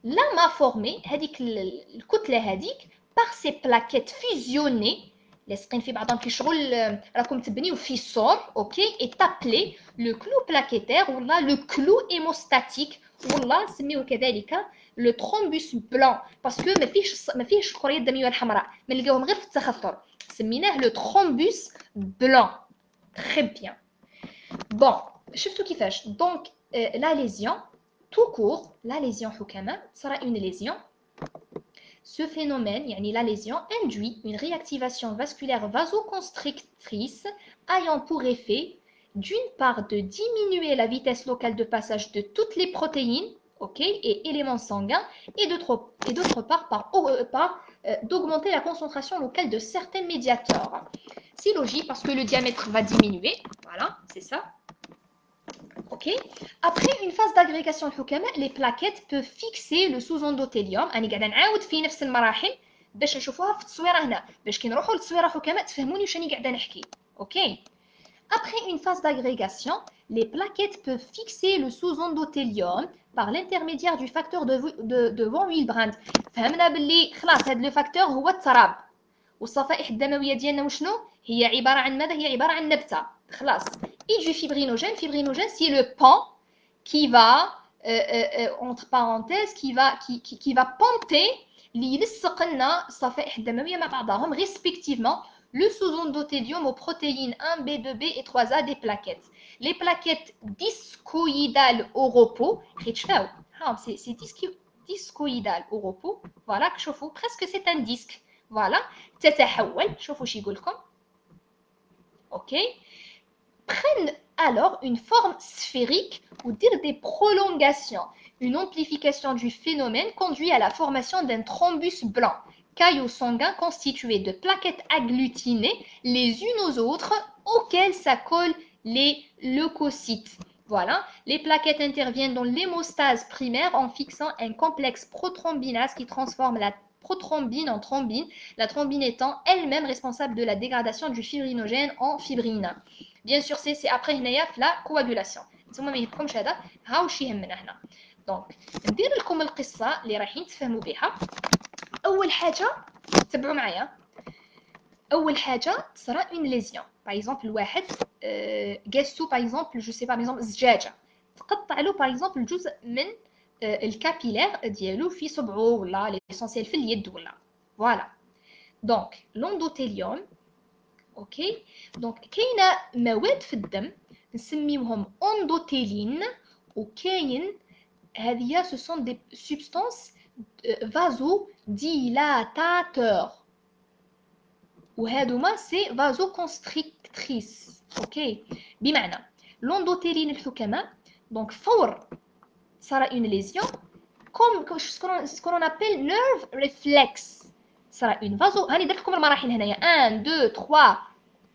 لا ما فورمي هذيك الكتله هذيك بار سي بلاكيت فيزيوني لاصقين في بعضهم كي شغل راكم تبنيو فيسور. اوكي، اي تابلي لو كلو بلاكيتير ولا لو كلو هيموستاتيك ولا نسميوه كذلك لو ترومبوس بلان، باسكو ما فيهش الخريه الدمويه الحمراء، ما نلقاوهم غير في التخثر، سميناه لو ترومبوس بلان. تري بيان. بون، شفتوا كيفاش؟ دونك لا ليزيون tout court، la lésion حكماء sera une lésion. Ce phénomène, يعني la lésion, induit une réactivation vasculaire vasoconstrictrice ayant pour effet d'une part de diminuer la vitesse locale de passage de toutes les protéines, okay, et éléments sanguins, et d'autre part d'augmenter la concentration locale de certains médiateurs. C'est logique parce que le diamètre va diminuer, voilà, c'est ça. Ok. Après une phase d'agrégation الحكماء، les plaquettes peuvent fixer le sous-endothélium. أنا قاعدة نعاود في نفس المراحل باش نشوفوها في التصويرة هنا، باش كي نروحوا للتصويرة حكماء تفهموني واش راني قاعدة نحكي. Ok. Après une phase d'agrégation, les plaquettes peuvent fixer le sous-endothélium par l'intermédiaire du facteur de von Willebrand. فهمنا باللي خلاص هذا لو فاكتور هو التراب، والصفائح الدموية ديالنا وشنو؟ هي عبارة عن ماذا؟ هي عبارة عن نبتة خلاص. et du fibrinogen. Fibrinogen c'est le pan qui va entre parenthèses qui va ponter اللي يلصق لنا الصفائح الدموية مع بعضهم respectivement le sous-endothélium aux protéines 1, B2B et 3A des plaquettes. Les plaquettes discoïdales au repos, c'est discoïdal au repos, voilà, presque c'est un disque, voilà, تتحول, شوفوا شي يقول لكم, ok, prennent alors une forme sphérique ou dire des prolongations. Une amplification du phénomène conduit à la formation d'un thrombus blanc, caillot sanguin constitué de plaquettes agglutinées les unes aux autres auxquelles s'accolent les leucocytes. Voilà, les plaquettes interviennent dans l'hémostase primaire en fixant un complexe prothrombinase qui transforme la prothrombine en thrombine, la thrombine étant elle-même responsable de la dégradation du fibrinogène en fibrine. Bien sûr, c'est après هنايا في la coagulation. نتوما ما يهمكمش هذا، ها واش يهمنا هنا. دونك ندير لكم القصه اللي رايحين تفهموا بها. اول حاجه تبعوا معايا. اول حاجه صرا اون ليزيون باغ اكزومبل واحد قاسو باغ اكزومبل جو سي با باغ اكزومبل زجاجه تقطع له باغ اكزومبل جزء من الكابيلير ديالو في صبعه ولا ليسونسيال في اليد ولا فوالا. دونك لوندوتيليوم اوكي. دونك كاينه مواد في الدم نسميوهم اندوتيلين وكاين هذه سو سون دي سبستانس فازو ديلاتاتور وهادوما سي فازو كونستريكتريس اوكي. بمعنى لوندوتيلين الحكماء دونك فور صار اون ليزيون كوم سكون ابل نيرف ريفلكس صار اون فازو. هاني درت لكم المراحل هنايا 1 2 3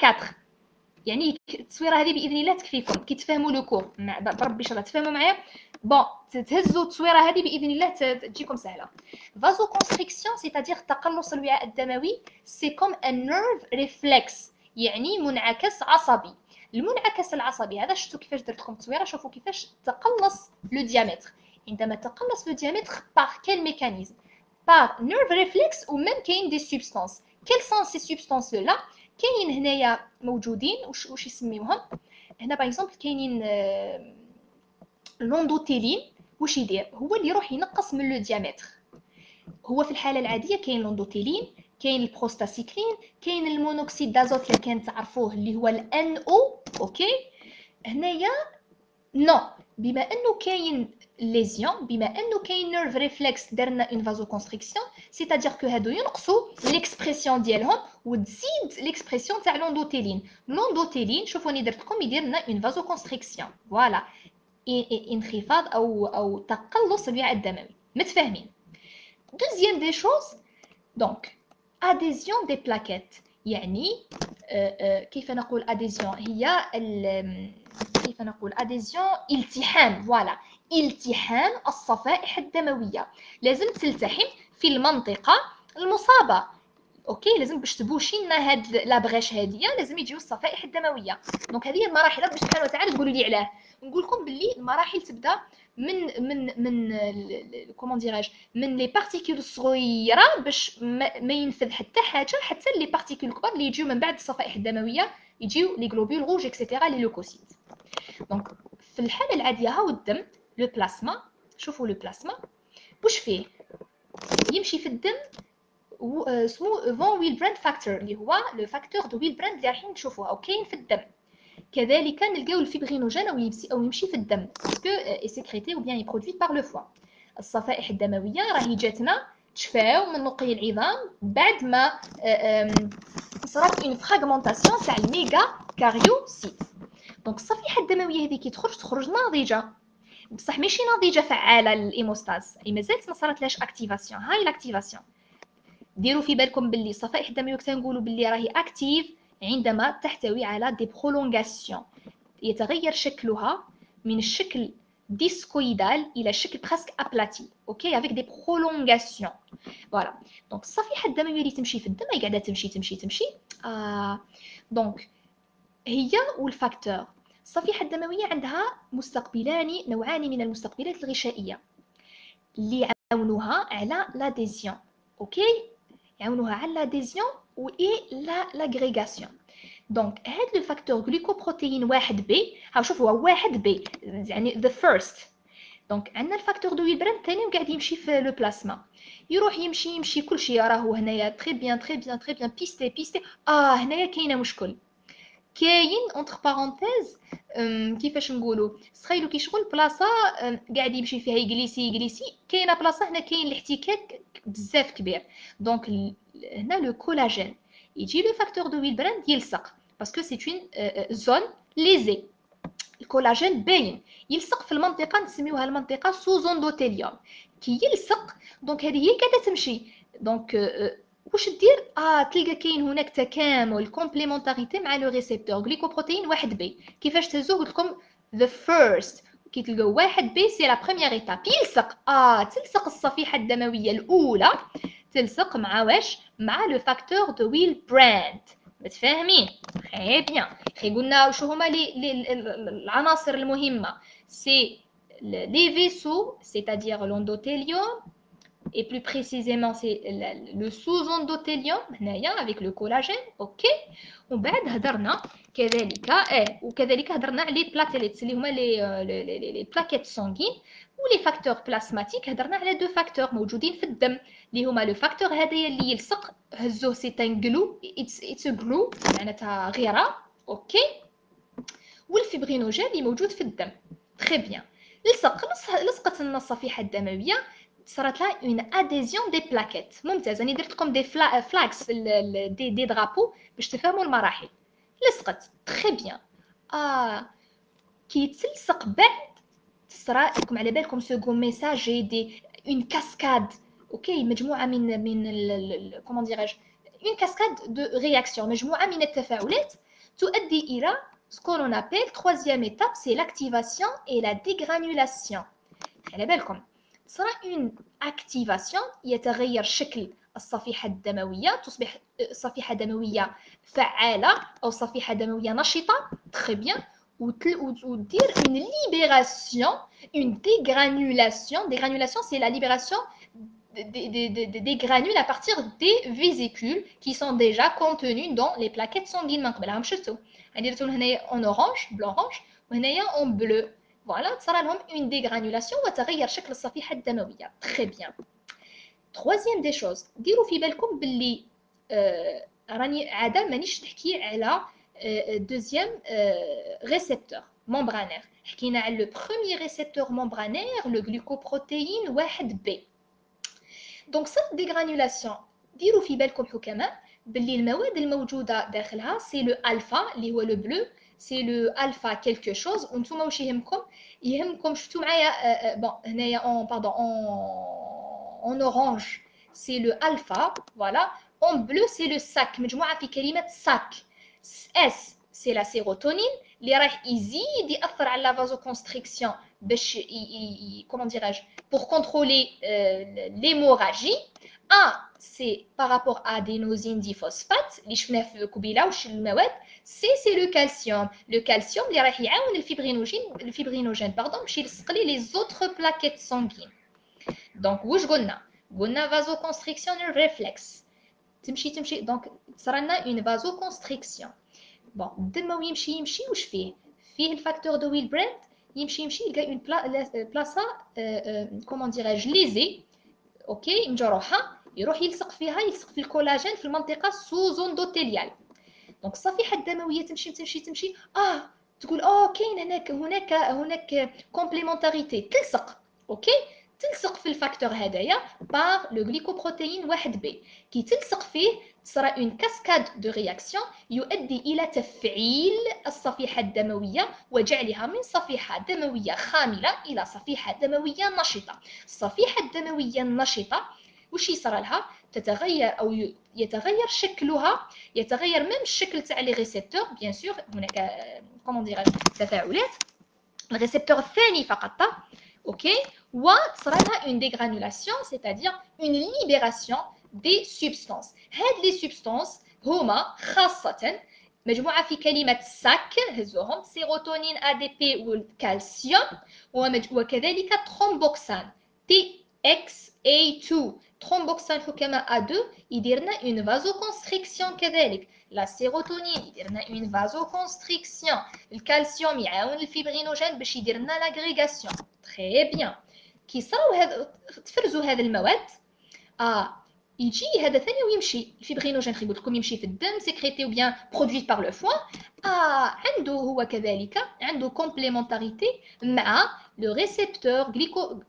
4 يعني التصويره هذه باذن الله تكفيكم كي تفهموا لو كور بربي ان شاء الله تفهموا معايا. بون تهزوا التصويره هذه باذن الله تجيكم سهله. فازو كونستريكسيون سيتادير تقلص الوعاء الدموي سي كوم ان نيرف ريفلكس يعني منعكس عصبي. المنعكس العصبي هذا شفتوا كيفاش درت لكم التصويره. شوفوا كيفاش تقلص لو ديامتر. عندما تقلص لو ديامتر باغ كيل ميكانيزم باغ نيرف ريفلكس و ميم كاين دي سبستانس. كيل سون سي سبستانس لا كاين هنايا موجودين واش يسميوهم هنا باغ اكزومبل كاينين لوندوتيلين. واش يدير هو اللي يروح ينقص من لو ديامتر. هو في الحاله العاديه كاين لوندوتيلين كاين البروستاسيكلين كاين المونوكسيد دازوت اللي كان تعرفوه اللي هو الان او اوكي. هنايا نو بما انه كاين ليزيون بما انه كاين نيرف ريفلكس درنا اون فازو كونستريكسيون سيتادير كو هادو ينقصوا ليكسبرسيون ديالهم وتزيد ليكسبرسيون تاع لوندوتيلين. لوندوتيلين شوفوا راني درت لكم يدير لنا اون فازو كونستريكسيون فوالا انخفاض او تقلص الوعاء الدموي. متفاهمين؟ دوزيام دي شوز دونك اديزيون دي بلاكيت يعني كيف نقول اديزيون هي كيف نقول اديزيون التحام فوالا التحام الصفائح الدمويه لازم تلتحم في المنطقه المصابه اوكي. لازم باش تبوشي لنا هاد لابغيش هاديه لازم يجيو الصفائح الدمويه. دونك هذه هي المراحل. ربي سبحانه وتعالى تقولوا لي علاه نقول لكم باللي المراحل تبدا من كومون ديراج من لي بارتيكول الصغيره باش ما ينفذ حتى حاجه حتى لي بارتيكول الكبار اللي يجيو من بعد الصفائح الدمويه يجيو لي غلوبول روج اكسيتيرا لي لوكوسيت. دونك في الحاله العاديه هاو الدم لو بلاسما. شوفوا لو بلاسما واش فيه يمشي في الدم اسمه فون ويلبراند فاكتور اللي هو لو فاكتور دو ويلبراند اللي رايحين نشوفوه او كاين في الدم. كذلك نلقاو الفيبرينوجين او يمشي في الدم باسكو اي سيكريتي او بيان برودوي بار لو فوا. الصفائح الدمويه راهي جاتنا تشفاو من نقي العظام بعد ما صرات اون فراغمونطاسيون تاع الميغا كاريوسيت. دونك الصفيحه الدمويه هذه كي تخرج ناضجه بصح ماشي ناضجه فعاله للايموستاز اي مازالت ما صراتلاش اكتيفاسيون. هاي الاكتيفاسيون ديروا في بالكم باللي الصفائح الدمويه كنقولوا باللي راهي اكتيف عندما تحتوي على دي برولونغاسيون يتغير شكلها من الشكل ديسكويدال الى شكل بريسك ابلاتي اوكي افيك دي برولونغاسيون فوالا. دونك الصفيحه الدمويه اللي تمشي في الدم هي قاعده تمشي دونك هي والفاكتور. الصفيحه الدمويه عندها مستقبلان نوعان من المستقبلات الغشائيه اللي يعاونوها على لاديزيون اوكي يعاونوها على لاديزيون و اي لاغريغاسيون. دونك هاد لو فاكتور غليكوبروتين 1 بي، ها شوفوا هو 1 بي يعني the first. دونك عندنا الفاكتور دو ويلبراند ثاني وقاعد يمشي في لو بلاسما، يروح يمشي كلشي راهو هنايا تري بيان تري بيان تري بيان بيستي. هنايا كاينه مشكل، كاين اونتر بارونتيز كيفاش نقولوا، تخيلوا كي شغل بلاصه قاعد يمشي فيها يجليسي كاينه بلاصه هنا كاين الاحتكاك بزاف كبير. دونك هنا لو كولاجين يجي لو فاكتور دو ويلبراند يلصق باسكو سي اون زون ليزي. الكولاجين باين يلصق في المنطقه نسميوها المنطقه سوز اندوتيليوم. كي يلصق دونك هذه هي قاعده تمشي. دونك واش دير؟ تلقى كاين هناك تكامل كومبليمونتاريتي مع لو ريسبتور غليكوبروتين 1 بي. كيفاش تهزوه؟ قلت لكم the first. كي تلقاو 1 بي سي لا بروميير ايتاب، يلصق تلصق الصفيحه الدمويه الاولى، تلصق مع واش؟ مع لو فاكتور دو ويلبراند. متفاهمين؟ très bien. قلنا وشو هما العناصر المهمة؟ سي les vaisseaux, c'est-à-dire l'endothélium, et plus précisément c'est le sous-endothélium هنايا avec le collagène. اوكي، ومن بعد هضرنا كذلك وكذلك هضرنا على لي بلاتيليتس اللي هما لي بلاكيت سانغين، ولي فاكتور بلاسماتيك هضرنا على دو فاكتور موجودين في الدم اللي هما لو فاكتور هذايا اللي يلصق هزوه سي ان جلو، اتس جلو معناتها غيره. اوكي، والفيبرينوجين اللي موجود في الدم. تري بيان، لصقت لنا الصفيحه الدمويه، صارت لها اون اديزيون دي بلاكيت. ممتاز، انا درت لكم دي فلاكس دي درابو باش تفهموا المراحل. لصقت تري بيان. كي تلصق بعد تصرى لكم على بالكم سكون ميساج دي اون كاسكاد. اوكي، مجموعه من كومون ديراج اون كاسكاد دو رياكسيون، مجموعه من التفاعلات تؤدي الى ce qu'on appelle troisième étape, c'est l'activation et la dégranulation. على بالكم تصرى une activation، يتغير شكل الصفيحة الدموية، تصبح صفيحة دموية فعالة أو صفيحة دموية نشطة. très bien. ودير une libération, une dégranulation. Dégranulation, c'est la libération des granules à partir des vésicules qui sont déjà contenues dans les plaquettes sanguines. من قبلها مشفتو يعني درتو هنايا en orange blanc orange وهنايا en bleu. فوالا تصرى لهم une dégranulation وتغير شكل الصفيحة الدموية. très bien. troisième des choses، ديروا في بالكم باللي راني عاده مانيش نحكي على deuxième récepteur membranaire. حكينا على le premier récepteur membranaire le glucoprotéine 1B. دونك صرت ديغرانيولاسيون. ديروا في بالكم حكماء باللي المواد الموجوده داخلها سي لو الفا اللي هو لو بلو، سي لو الفا كيلكو شوز. وانتم واش يهمكم شفتوا معايا بون هنايا اون باردون اون اورانج سي لو الفا، فوالا. اون بلو سي لو ساك، مجموعه في كلمه ساك. اس سي لا سيروتونين اللي راح يزيد ياثر على لا فازو كونستريكسيون باش كومون ديراج pour contrôler l'hémorragie. c'est par rapport à adenosine diphosphate اللي شفناه في قبيله. واش المواد؟ c'est le calcium. le calcium اللي راح يعاون الفيبرينوجين باش يلصق لي لي زوتر بلاكيت سانغين. دونك واش قلنا vasoconstriction ريفلكس، تمشي دونك تصرى لنا اون vasoconstriction. بون الدم يمشي واش فيه الفاكتور دو ويلبراند، يمشي يلقى اون بلاصه كومون ديراج ليزي. اوكي، مجروحه، يروح يلصق في الكولاجين في المنطقه سوزوندوتيليال. دونك الصفيحه الدمويه تمشي تقول كاين هناك كومبليمونتاريتي، تلصق. اوكي، تلصق في الفاكتور هذايا بار لو غليكوبروتين 1B. كي تلصق فيه تصرى اون كاسكاد دو رياكسيون يؤدي الى تفعيل الصفيحه الدمويه وجعلها من صفيحه دمويه خامله الى صفيحه دمويه نشطه. الصفيحه الدمويه النشطه واش يصرى لها؟ تتغير او يتغير شكلها، يتغير ميم الشكل تاع لي ريسبتور. بيان سور هناك كومون دير تفاعلات الريسبتور الثاني فقط. اوكي، وتصرى لها une dégranulation c'est-à-dire une libération des substances. هاد لي سبستانس هما خاصة مجموعة في كلمة ساك، هزوهم سيروتونين ADP والكالسيوم، وكذلك ترومبوكسان TXA2. ترومبوكسان حكماء A2 يديرنا une vasoconstriction كذلك. لا سيروتونين يدير لنا اون فازوكونستريكسيون. الكالسيوم يعاون الفيبرينوجين باش يدير لنا لاغريغاسيون. تري بيان. كي صراو هاد تفرزوا هاد المواد يجي هذا ثاني ويمشي الفيبرينوجين خلي قلت لكم يمشي في الدم سيكريتي او بيان برودويت بار لو فوا. عنده هو كذلك عنده كومبليمونتاريتي مع لو ريسبتور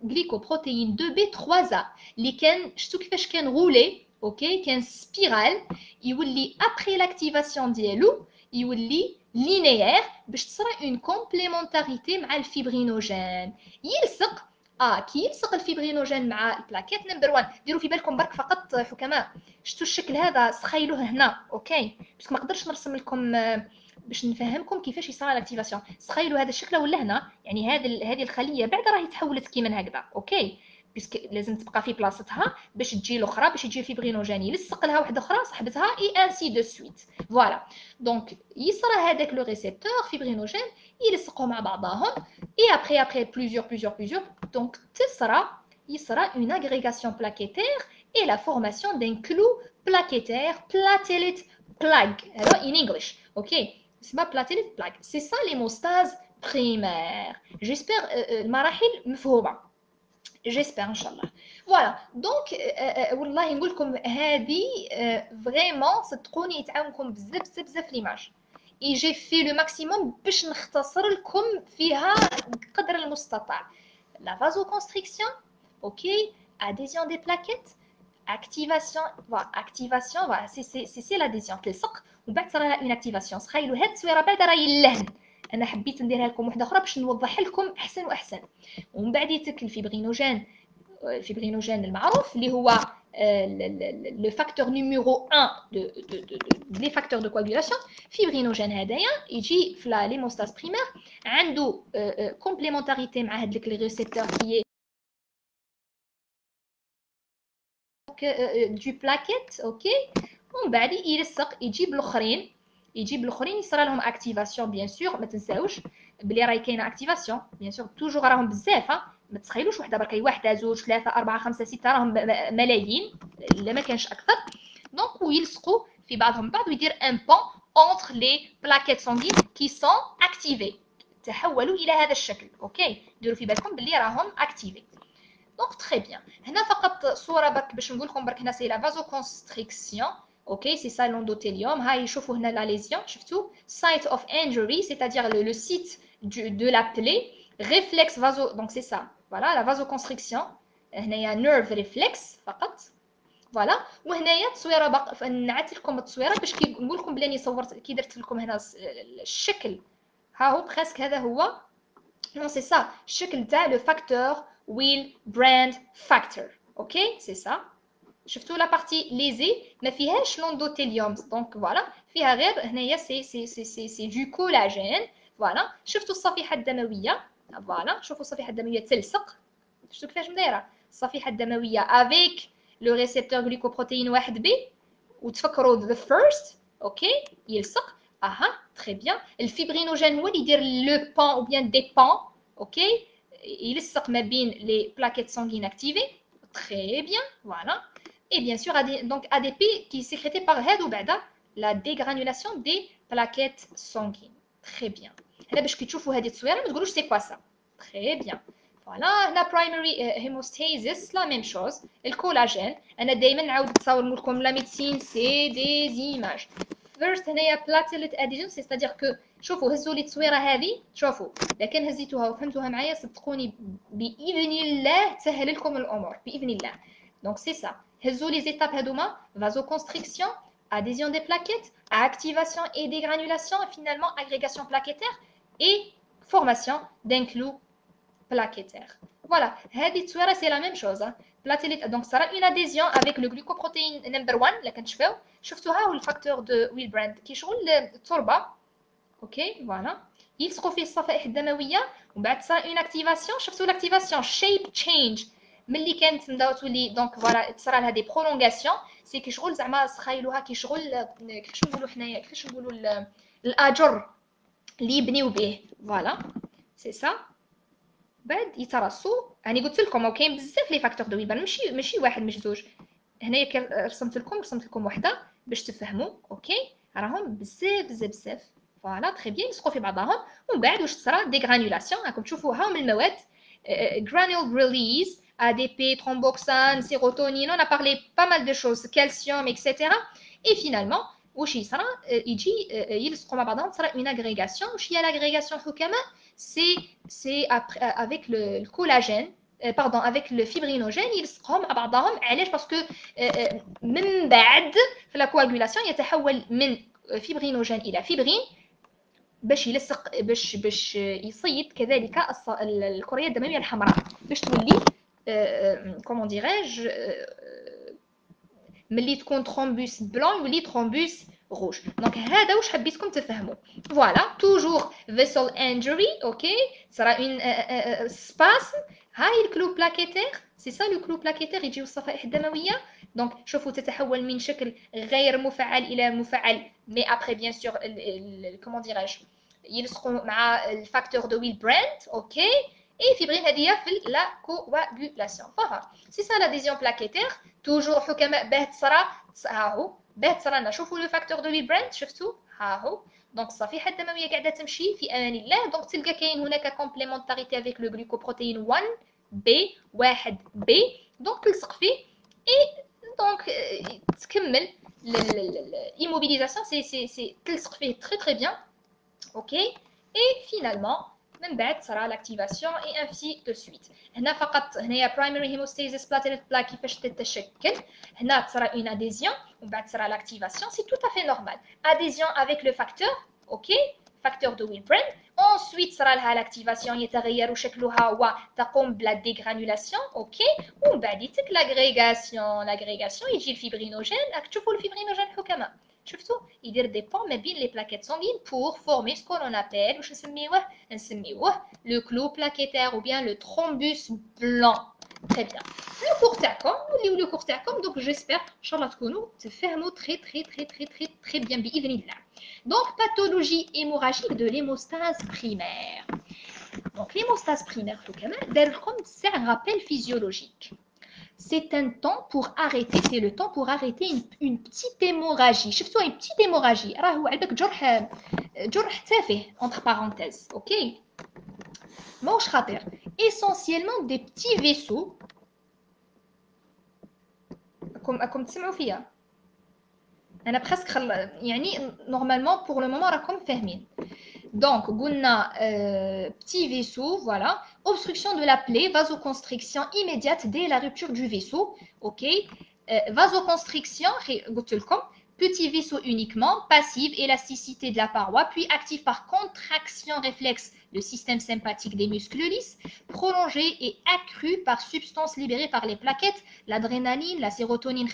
غليكوبروتين 2 بي 3 اللي كان شفتوا كيفاش كان غولي اوكي كان سبيرال يولي ابري لاكتيفاسيون ديالو يولي لينيير باش تصرا اون كومبليمونتاريتي مع الفيبرينوجين يلصق كي يلصق الفيبرينوجين مع البلاكيت نمبر 1. ديروا في بالكم برك فقط حكماء شفتوا الشكل هذا سخيلوه هنا اوكي بس ما نقدرش نرسم لكم باش نفهمكم كيفاش يصرى لاكتيفاسيون. سخيلوا هذا الشكل ولا هنا يعني هذه الخليه بعد راهي تحولت كيما هكذا اوكي باسكو لازم تبقى في بلاصتها باش تجي الاخرى باش يجي الفيبرينوجين يلصق لها واحده اخرى صاحبتها اي انسي دو سويت. فوالا دونك يصرى هذاك لو ريسبتور فيبرينوجين يلصقوا مع بعضهم اي ابري بليزيور دونك يصرى une agrégation plaquettaire et la formation d'un clou plaquettaire platelet plug. Alors in English, ok, c'est pas platelet plug. C'est ça l'hémostase primaire. J'espère المراحل مفهومة. J'espère ان شاء الله. Voilà. Donc والله نقول لكم هذه vraiment صدقوني يتعاونكم بزاف ليماج. Et j'ai fait le maximum باش نختصر لكم فيها قدر المستطاع. La vasoconstriction, ok, adhésion des plaquettes, activation, voilà, c'est l'adhésion تلصق ومن بعد صار لها une activation. تخيلوا هاد التصويره بعد راهي اللهن انا حبيت نديرها لكم واحده اخرى باش نوضح لكم احسن واحسن. ومن بعد يتك الفيبرينوجين المعروف اللي هو le facteur numéro 1 des facteurs de coagulation. فيبرينوجين هذايا يجي في l'hémostase primaire عنده complémentarité مع هذاك لي ريسبتور qui est du plaquette اوكي ومن بعد يلصق يجيب الاخرين يصرى لهم اكتيفاسيون بيان سور. ما تنساوش بلي راهي كاينه اكتيفاسيون بيان سور توجور راهم بزاف ما تخيلوش وحده برك واحده زوج ثلاثه اربعه خمسه سته راهم ملايين الا ما كانش اكثر. دونك ويلصقوا في بعضهم بعض ويدير ان بون entre les plaquettes sanguines qui sont activées تحولوا الى هذا الشكل اوكي. ديروا في بالكم بلي راهم اكتيفي. دونك تري بيان. هنا فقط صوره برك باش نقول لكم برك هنا سي لا فازوكونستريكسيون اوكي سي سا لوندوتيليوم. هاي شوفوا هنا لا ليزيون شفتوا site of injury c'est-à-dire le site de la plaie réflexe vaso donc c'est ça voilà la vasoconstriction. هنايا nerve reflex فقط فوالا. وهنايا تصويره باق نعت لكم التصويره باش كي نقول لكم بلي صورت كي درت لكم هنا الشكل ها هو بريسك هذا هو non c'est ça الشكل تاع لو فاكتور ويل براند فاكتور اوكي سي سا. شفتوا لا بارتي ليزي ما فيهاش لوندوتيليوم دونك فوالا فيها غير هنايا سي دو كولاجين فوالا. شفتوا الصفيحه الدمويه فوالا شوفوا الصفيحه الدمويه تلصق شفتوا كيفاش مدايره الصفيحه الدمويه افيك لو ريسبتور غليكوبروتين 1 بي وتفكروا ذا فيرست اوكي يلصق تري بيان. الفيبرينوجين هو اللي يدير لو بون او بيان دي بون اوكي يلصق ما بين لي بلاكيت سانغين اكتيفي تري بيان فوالا. Et bien sûr, donc ADP qui est sécrété par هادو بعدا la dégranulation des plaquettes sanguines. Très bien. هنا باش كي تشوفوا هذه التصويره ما تقولوش سي كوا سا. Très bien. Voilà, la primary hemostasis la même chose. الكولاجين انا دائما نعاود نصور لكم لا ميديسين سي دي زيماج. First هنايا platelet adhesion c'est-à-dire que شوفوا هزوا لي التصويره هذه شوفوا اذا كان هزيتوها وفهمتوها معايا صدقوني باذن الله تسهل لكم الامور باذن الله. Donc c'est ça. هزوا لي زيتاب هذوما vasoconstriction, adhésion des plaquettes, activation et dégranulation et finalement agrégation plaquettaire et formation d'un clou plaquettaire. Voilà, هذه التصويره c'est la même chose. Platelet donc ça une adhésion avec le glucoprotéine number 1 اللي كنشوفوا شفتوها هو الفاكتور دو ويلبراند كيشغل التربه اوكي فوالا يلصقوا فيه الصفائح الدمويه ومن بعد صار une activation. شفتوا لاكتيفاسيون shape change ملي كانت نبداو تولي دونك فوالا تصرى لها دي برولونغاسيون سي كيشغل زعما تخيلوها كيشغل كيفاش نقولوا حنايا كيفاش نقولوا الاجر اللي يبنيو به فوالا سي سا. بعد يترصوا يعني قلت لكم كاين بزاف لي فاكتور دو ويلبراند ماشي واحد مش زوج. هنايا رسمت لكم وحده باش تفهموا اوكي. راهم بزاف فوالا تري بيان يلصقوا في بعضهم ومن بعد واش تصرا دي غرانيولاسيون راكم تشوفوها من المواد granule release ADP thromboxane sérotonine on a parlé pas mal de choses calcium etc et finalement واش يصرا يجي يلصقوا مع بعضهم تصرا une agrégation واش هي l'agrégation حكما c'est avec le collagène pardon avec le fibrinogène يلصقهم مع بعضهم علاش باسكو من بعد في لا كواغولاسيون يتحول من فيبرينوجين الى فيبرين باش يلصق باش يصيد كذلك الكريات الدمويه الحمراء باش تولي كومون ديراج ملي تكون ترومبوس بلون يولي ترومبوس روج دونك هذا واش حبيتكم تفهموا فوالا توجور فيسل انجري اوكي صرا اون سباسم هاي الكلو بلاكيتير سي سا لو كلو بلاكيتير يجيو الصفائح الدمويه دونك شوفوا تتحول من شكل غير مفعل الى مفعل مي ابري بيان سور كومون ديراج يلصقوا مع الفاكتور دو ويل براند اوكي اي فيبرين هذه في لا كواغولاسيون فها سي سا لاديزيون بلاكيتير توجور حكماء باه تصرا هاهو باه تصرا لنا شوفوا لو فاكتور دو ويل براند شفتوا هاهو دونك الصفيحه الدمويه قاعده تمشي في امان الله دونك تلقى كاين هناك كومبليمونتاريتي افيك لو غلوكوبروتين 1 بي 1 بي دونك تلصق فيه اي دونك تكمل l'immobilisation c'est تلصق فيه très bien ok et finalement من بعد صرا l'activation et ainsi de suite هنا فقط هنايا primary hemostasis platelet plaque كيفاش تتشكل هنا تصرا une adhésion ومن بعد صرا l'activation c'est tout à fait normal adhésion avec le facteur ok facteur de Willebrand ensuite صرا لها l'activation يتغير شكلها وتقوم بلا ديغرانولاسيون اوكي ومن بعد يتك l'agrégation يجي الفيبرينوجين راك تشوفوا الفيبرينوجين حكماء شفتوا يدير دي بون ما بين لي بلاكيت سانغين pour former ce qu'on appelle واش نسميوه لو كلو بلاكيتير ou bien le thrombus blanc très bien لو كور تاعكم نوليو لو كور تاعكم دونك جيسبر ان شاء الله تكونوا تفهموا très bien باذن الله donc pathologie hémorragique de l'hémostase primaire donc l'hémostase primaire حكماء دار لكم un rappel physiologique c'est un temps pour arrêter, c'est le temps pour arrêter une petite hémorragie. شفتوا une petite hémorragie راهو على بالك جرح تافه entre parenthèses, ok ماهوش خطير essentiellement des petits vaisseaux راكم تسمعوا فيا انا بريسك يعني normalement pour le moment راكم فاهمين donc قلنا petit vaisseau voilà obstruction de la plaie vasoconstriction immédiate dès la rupture du vaisseau ok vasoconstriction قلت لكم petit vaisseau uniquement passive élasticité de la paroi puis active par contraction réflexe le système sympathique des muscles lisses prolongé et accru par substances libérées par les plaquettes l'adrénaline la sérotonine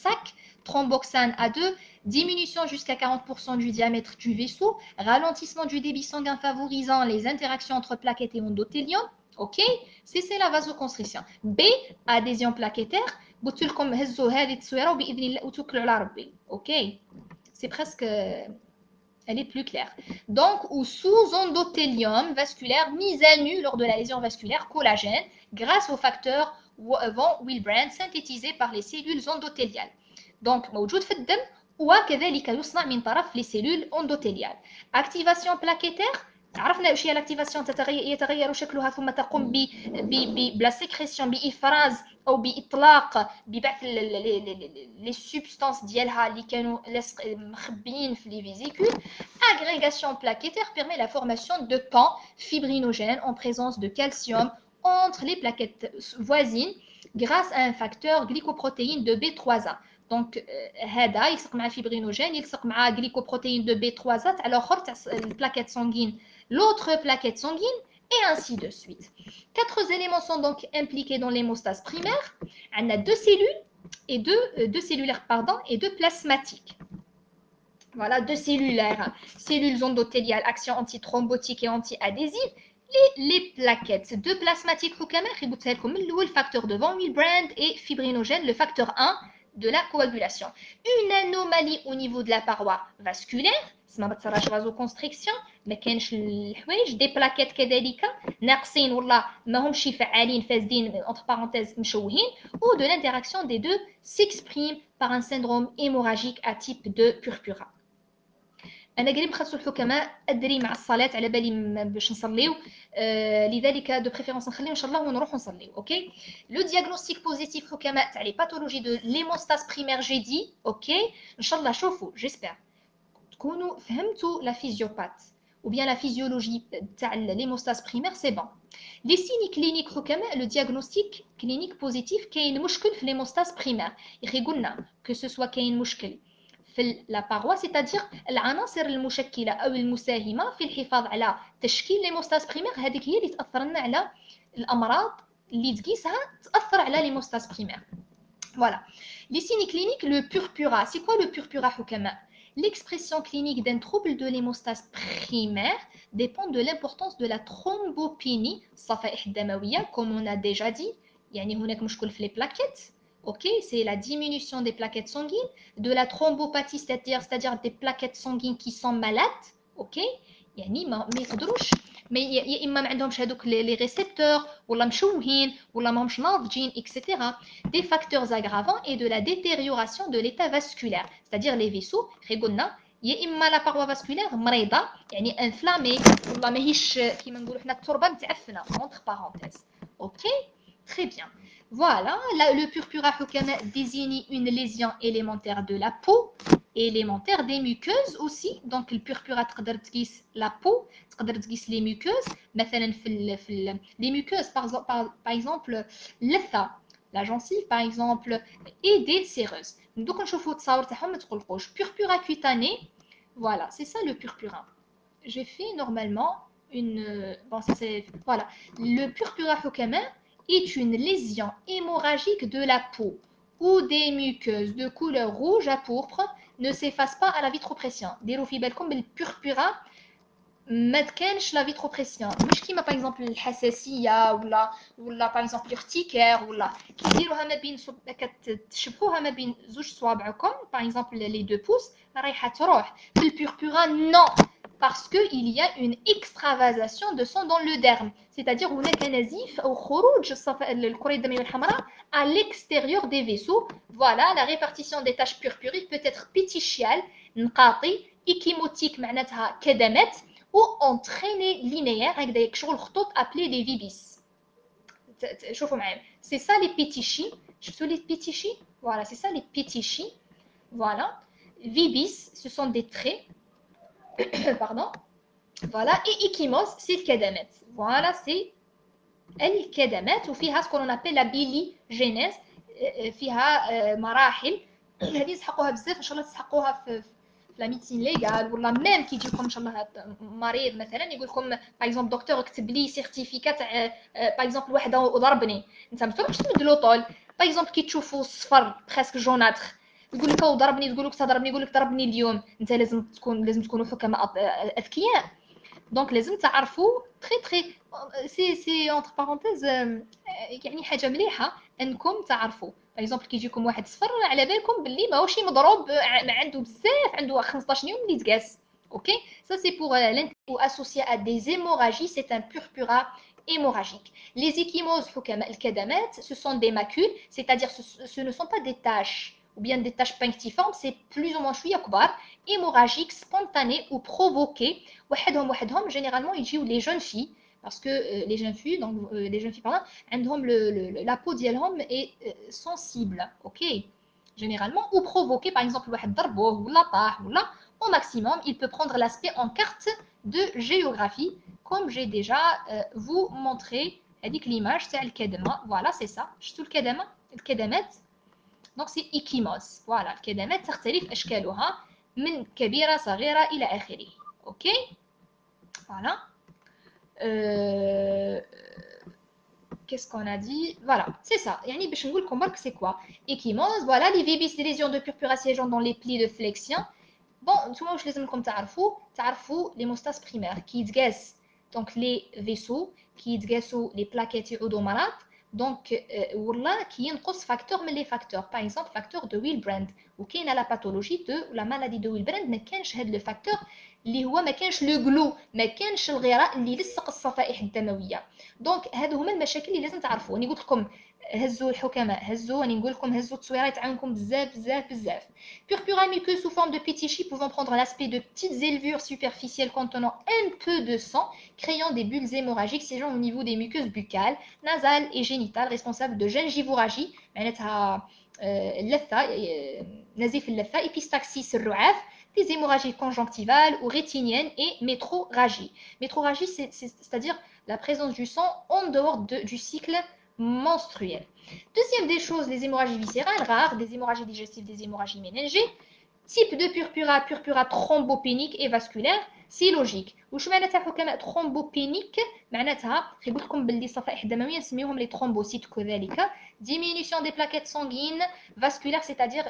SAC thromboxane A2 diminution jusqu'à 40% du diamètre du vaisseau, ralentissement du débit sanguin favorisant les interactions entre plaquettes et endothélium. Ok, c'est la vasoconstriction. B, adhésion plaquettaire. Ok, c'est presque, elle est plus claire. Donc, ou sous endothélium vasculaire mise à nu lors de la lésion vasculaire collagène grâce au facteur von Willebrand synthétisé par les cellules endothéliales. Donc, موجود في الدم وكذلك يصنع من طرف les cellules endothéliales. Activation plaquettaire عرفنا واش هي الاكتيفاسيون يتغير شكلها ثم تقوم بلا سيكريسيون بافراز او باطلاق ببعث لي سبستانس ديالها اللي كانوا مخبيين في لي فيزيكول. Agrégation plaquettaire permet la formation de pans fibrinogènes en présence de calcium entre les plaquettes voisines grâce à un facteur glycoprotéine de B3A. دونك هذا يلصق مع فيبرينوجين يلصق مع glycoprotéine de B3A تاع الاخر تاع البلاكيت سانغين l'autre plaquette sanguine et ainsi de suite. 4 éléments sont donc impliqués dans l'hémostase primaire. On a deux cellules et deux cellulaires pardon et deux plasmatiques. Voilà, deux cellulaires, cellules endothéliales, action antithrombotique et anti-adhésive. Les plaquettes, deux plasmatiques le facteur de von Willebrand et fibrinogène, le facteur 1 de la coagulation. Une anomalie au niveau de la paroi vasculaire, ما بتصراش vasoconstriction ما كانش الحوايج دي بلاكيت كذلك ناقصين ولا ماهمش فعالين فاسدين entre parenthèses مشوهين ou de l'interaction des deux s'exprime par un syndrome hémorragique à type de purpura. انا قريب نخلصوا الحكماء ادري مع الصلاه على بالي باش نصليو. لذلك دو بريفيرونس نخليو ان شاء الله ونروحوا نصليو. اوكي. لو دياغنوستيك بوزيتيف حكماء تاع لي باثولوجي دو ليموستاس بريمير جي دي. اوكي ان شاء الله. شوفوا جيسبر تكونوا فهمتوا لا فيزيوبات ou bien la physiologie تاع l'hémostase primaire, c'est bon. Les signes cliniques حكماء, le diagnostic clinique positif كاين مشكل في l'hémostase primaire. يقولنا que ce soit كاين مشكل في la paroi, c'est-à-dire العناصر المشكلة أو المساهمة في الحفاظ على تشكيل l'hémostase primaire, هذيك هي اللي تأثر لنا على الأمراض اللي تقيسها تأثر على l'hémostase primaire. Voilà. Les signes cliniques, le purpura. C'est quoi le purpura حكماء? L'expression clinique d'un trouble de l'hémostase primaire dépend de l'importance de la thrombopénie, الصفائح الدموية, comme on a déjà dit. يعني هناك مشكل في les plaquettes. Ok, c'est la diminution des plaquettes sanguines, de la thrombopathie, c'est-à-dire des plaquettes sanguines qui sont malades. Ok, يعني ما يقدروش يا اما ما عندهمش هذوك لي ريسبتور ولا مشوهين ولا ماهمش ناضجين اكسيتيرا. Des facteurs aggravants et de la détérioration de l'état vasculaire, c'est-à-dire les vaisseaux. قلنا يا اما لا باروا فاسكولير مريضه يعني انفلامي ولا ماهيش كيما نقولوا حنا التربه متعفنه entre parenthèses. Ok, très bien. Voilà, le purpura حكماء désigne une lésion élémentaire de la peau, élémentaire des muqueuses aussi. Donc le purpura تقدر تقيس la peau, تقدر تقيس les muqueuses. مثلا في les muqueuses par exemple اللثه, la gencive par exemple, et des séreuses. Donc نشوفوا التصاور تاعهم ما تقلقوش. Purpura cutanée, voilà, c'est ça le purpura. J'ai fait normalement une bon ça c'est voilà. Le purpura حكماء est une lésion hémorragique de la peau ou des muqueuses de couleur rouge à pourpre ne s'efface pas à la vitropression. ديروا في بالكم بالpurpura ما كانش لا فيتروبريسيون, مش كيما باغ اكزومبل الحساسيه ولا باغ اكزومبل الارتيكار ولا كيديروها ما بين كتشبكوها ما بين زوج صوابعكم باغ اكزومبل لي دو بوس رايحه تروح. في البوربورا نو, parce que il y a une extravasation de sang dans le derme, c'est-à-dire هناك نزيف او خروج الكريه الدمويه الحمراء à l'extérieur des vaisseaux. Voilà, la répartition des taches purpuriques peut être pétichiale نقاطي, échymotique معناتها كدمات, ou entraîné linéaire avec des خطوط appelées des vibis. C'est ça les pétichis. Les pétichis, voilà, c'est ça les pétichis. Voilà. Vibis, ce sont des traits. Pardon. Voilà. Et ikimos, c'est le kadamet. Voilà, c'est le kadamet. Ou fiha ce qu'on appelle la biligénèse. فيها مراحل هذه تسحقوها بزاف ان شاء الله تسحقوها في لا ميديسين ليغال ولا ميم كي يجيكم ان شاء الله مريض مثلا يقول لكم باغ اكزومبل دكتور اكتب لي سيرتيفيكا تاع باغ اكزومبل واحد ضربني, انت ما تروحش تمد له طول. باغ اكزومبل كي تشوفوا الصفر بريسك جوناتر يقول لك ضربني, تقول لك تضربني, يقول لك ضربني اليوم. انت لازم تكونوا حكماء اذكياء. دونك لازم تعرفوا تري سي اونتر بارونتيز يعني حاجه مليحه انكم تعرفوا. باغ اكزومبل كي يجيكم واحد صفر على بالكم باللي ماهوش مضروب, ما عنده بزاف, عنده 15 يوم اللي تقاس. اوكي, ça c'est pour ou associé à des hémorragies, c'est un purpura hémorragique. Les ecchymoses حكماء الكدمات, ce sont des macules, c'est-à-dire ce ne sont pas des taches ou bien des taches punctiformes, c'est plus ou moins شويه كبار, hémorragiques, spontanées ou provoquées. وحدهم généralement يجيو les jeunes filles, parce que les jeunes filles, donc les jeunes filles pardon, عندهم la peau ديالهم est sensible, ok, généralement, ou provoqué par exemple واحد ضربوه ولا طاح ولا, au maximum il peut prendre l'aspect en carte de géographie comme j'ai déjà vous montré هذيك l'image تاع الكدمه. voilà c'est ça, شفتوا الكدمات. donc c'est ikimos. voilà, الكدمات تختلف اشكالها من كبيره صغيره الى اخره. ok, voilà. Qu'est-ce qu'on a dit? Voilà, c'est ça. يعني باش نقول لكم برك c'est quoi échymose. Voilà, les vibis, les lésions de purpura siégeant dans les plis de flexion. Bon, نتوما واش لازمكم تعرفوا l'hémostase primaire qui يتقاس donc les vaisseaux, qui يتقاسوا les plaquettes يعودوا مرات. donc ولا كي ينقص فاكتور من لي فاكتور, par exemple facteur de Willebrand. وكاينه لا باثولوجي دو la maladie de Willebrand ما كانش هاد لو فاكتور اللي هو ما كانش لو غلو, ما كانش الغراء اللي يلصق الصفائح الدمويه. دونك هادو هما المشاكل اللي لازم تعرفوا. انا قلت لكم هزوا الحكماء، هزوا راني نقول لكم هزوا التصويره يتعاونكم بزاف بزاف بزاف. Purpura muqueuse sous forme de petits chips pouvant prendre l'aspect de petites élevures superficielles contenant un peu de sang, créant des bulles hémorragiques siégeant au niveau des muqueuses buccales, nasales et génitales responsables de gingivorragie معناتها اللثه نزيف اللثه épistaxis الرعاف, des hémorragies conjonctivales ou rétiniennes et métrorragie. Métrorragie, c'est-à-dire la présence du sang en dehors du cycle menstruel. Deuxième des choses, les hémorragies viscérales rares, des hémorragies digestives, des hémorragies méningées. Type de purpura, purpura thrombopénique et vasculaire, c'est logique. واش معناتها حكماء thrombopénique معناتها خلي نقول لكم باللي الصفائح الدمويه نسميوهم les thrombocytes كذلك. Diminution des plaquettes sanguines vasculaires, c'est-à-dire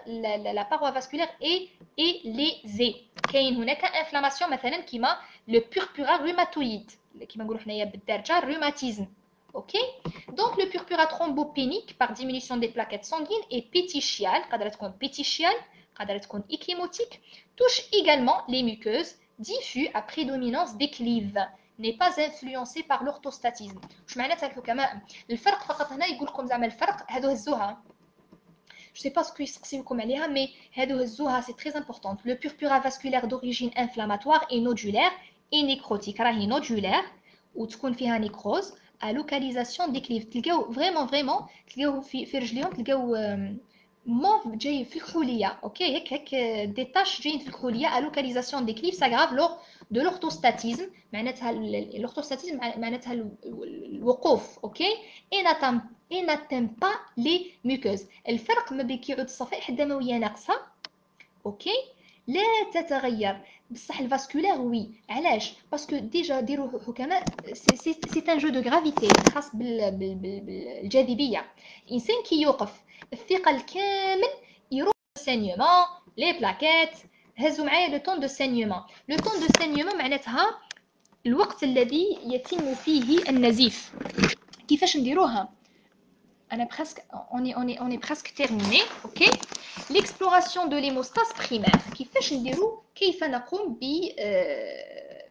la paroi vasculaire est lésée. كاين هناك inflammation مثلا كيما le purpura rhumatoïde كيما نقولوا حنايا بالدارجه rhumatisme. Ok, donc le purpura thrombopénique par diminution des plaquettes sanguines et pétichiale, pétichiale, échymotique, touche également les muqueuses diffus à prédominance déclive, n'est pas influencé par l'orthostatisme. Je معناتها الحكماء الفرق فقط هنا يقول لكم زعما الفرق هادو هزوها. Je sais pas ce que يسقسيوكم عليها mais هادو هزوها c'est très important. Le purpura vasculaire d'origine inflammatoire et nodulaire et nécrotique راهي nodulaire وتكون فيها nécrose à localisation déclive. تلقاو vraiment تلقاو في رجليهم تلقاو موف جاي في الكحوليه. اوكي هيك دي تاش جايين في الكحوليه à localisation déclive s'aggrave lors de l'orthostatisme معناتها l'orthostatisme معناتها الوقوف. اوكي et n'atteint pas les muqueuses. الفرق ما بين كي يعود الصفائح الدمويه ناقصه اوكي لا تتغير بصح الفاسكولير وي. علاش؟ باسكو ديجا ديروا حكماء سي ان جو دو غرافيتي خاص بالجاذبيه. الانسان كي يوقف الثقل كامل يروح سانيومون لي بلاكيت. هزوا معايا لو طون دو سانيومون. لو طون دو سانيومون معناتها الوقت الذي يتم فيه النزيف. كيفاش نديروها؟ أنا presque, on est presque terminé, ok. L'exploration de l'hémostase primaire. كيفاش نديرو كيف نقوم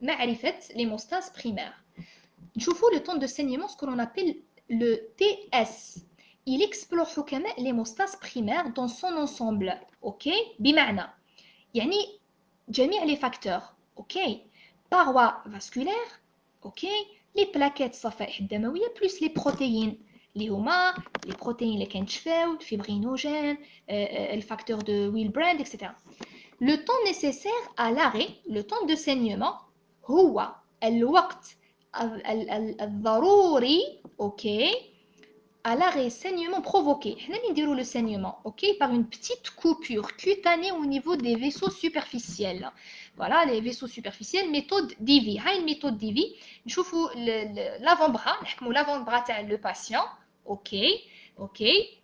بمعرفة l'hémostase primaire. نشوفوا le temps de saignement, ce que l'on appelle le TS. Il explore حكماء l'hémostase primaire dans son ensemble, ok. بمعنى يعني جميع les facteurs, ok. Paroi vasculaire, ok. Les plaquettes صفائح الدموية plus les protéines. اللي هما les protéines اللي كنتشفاو الفيبرينوجين الفاكتور دو ويلبراند etc. Le temps nécessaire à l'arrêt, le temps de saignement هو الوقت الضروري اوكي à l'arrêt saignement provoqué. حنا اللي نديرو le saignement ok par une petite coupure cutanée au niveau des vaisseaux superficiels. Voilà les vaisseaux superficiels. Méthode Divy. هاي الميثود ديفي نشوفوا l'avant-bras نحكموا l'avant-bras تاع le patient ok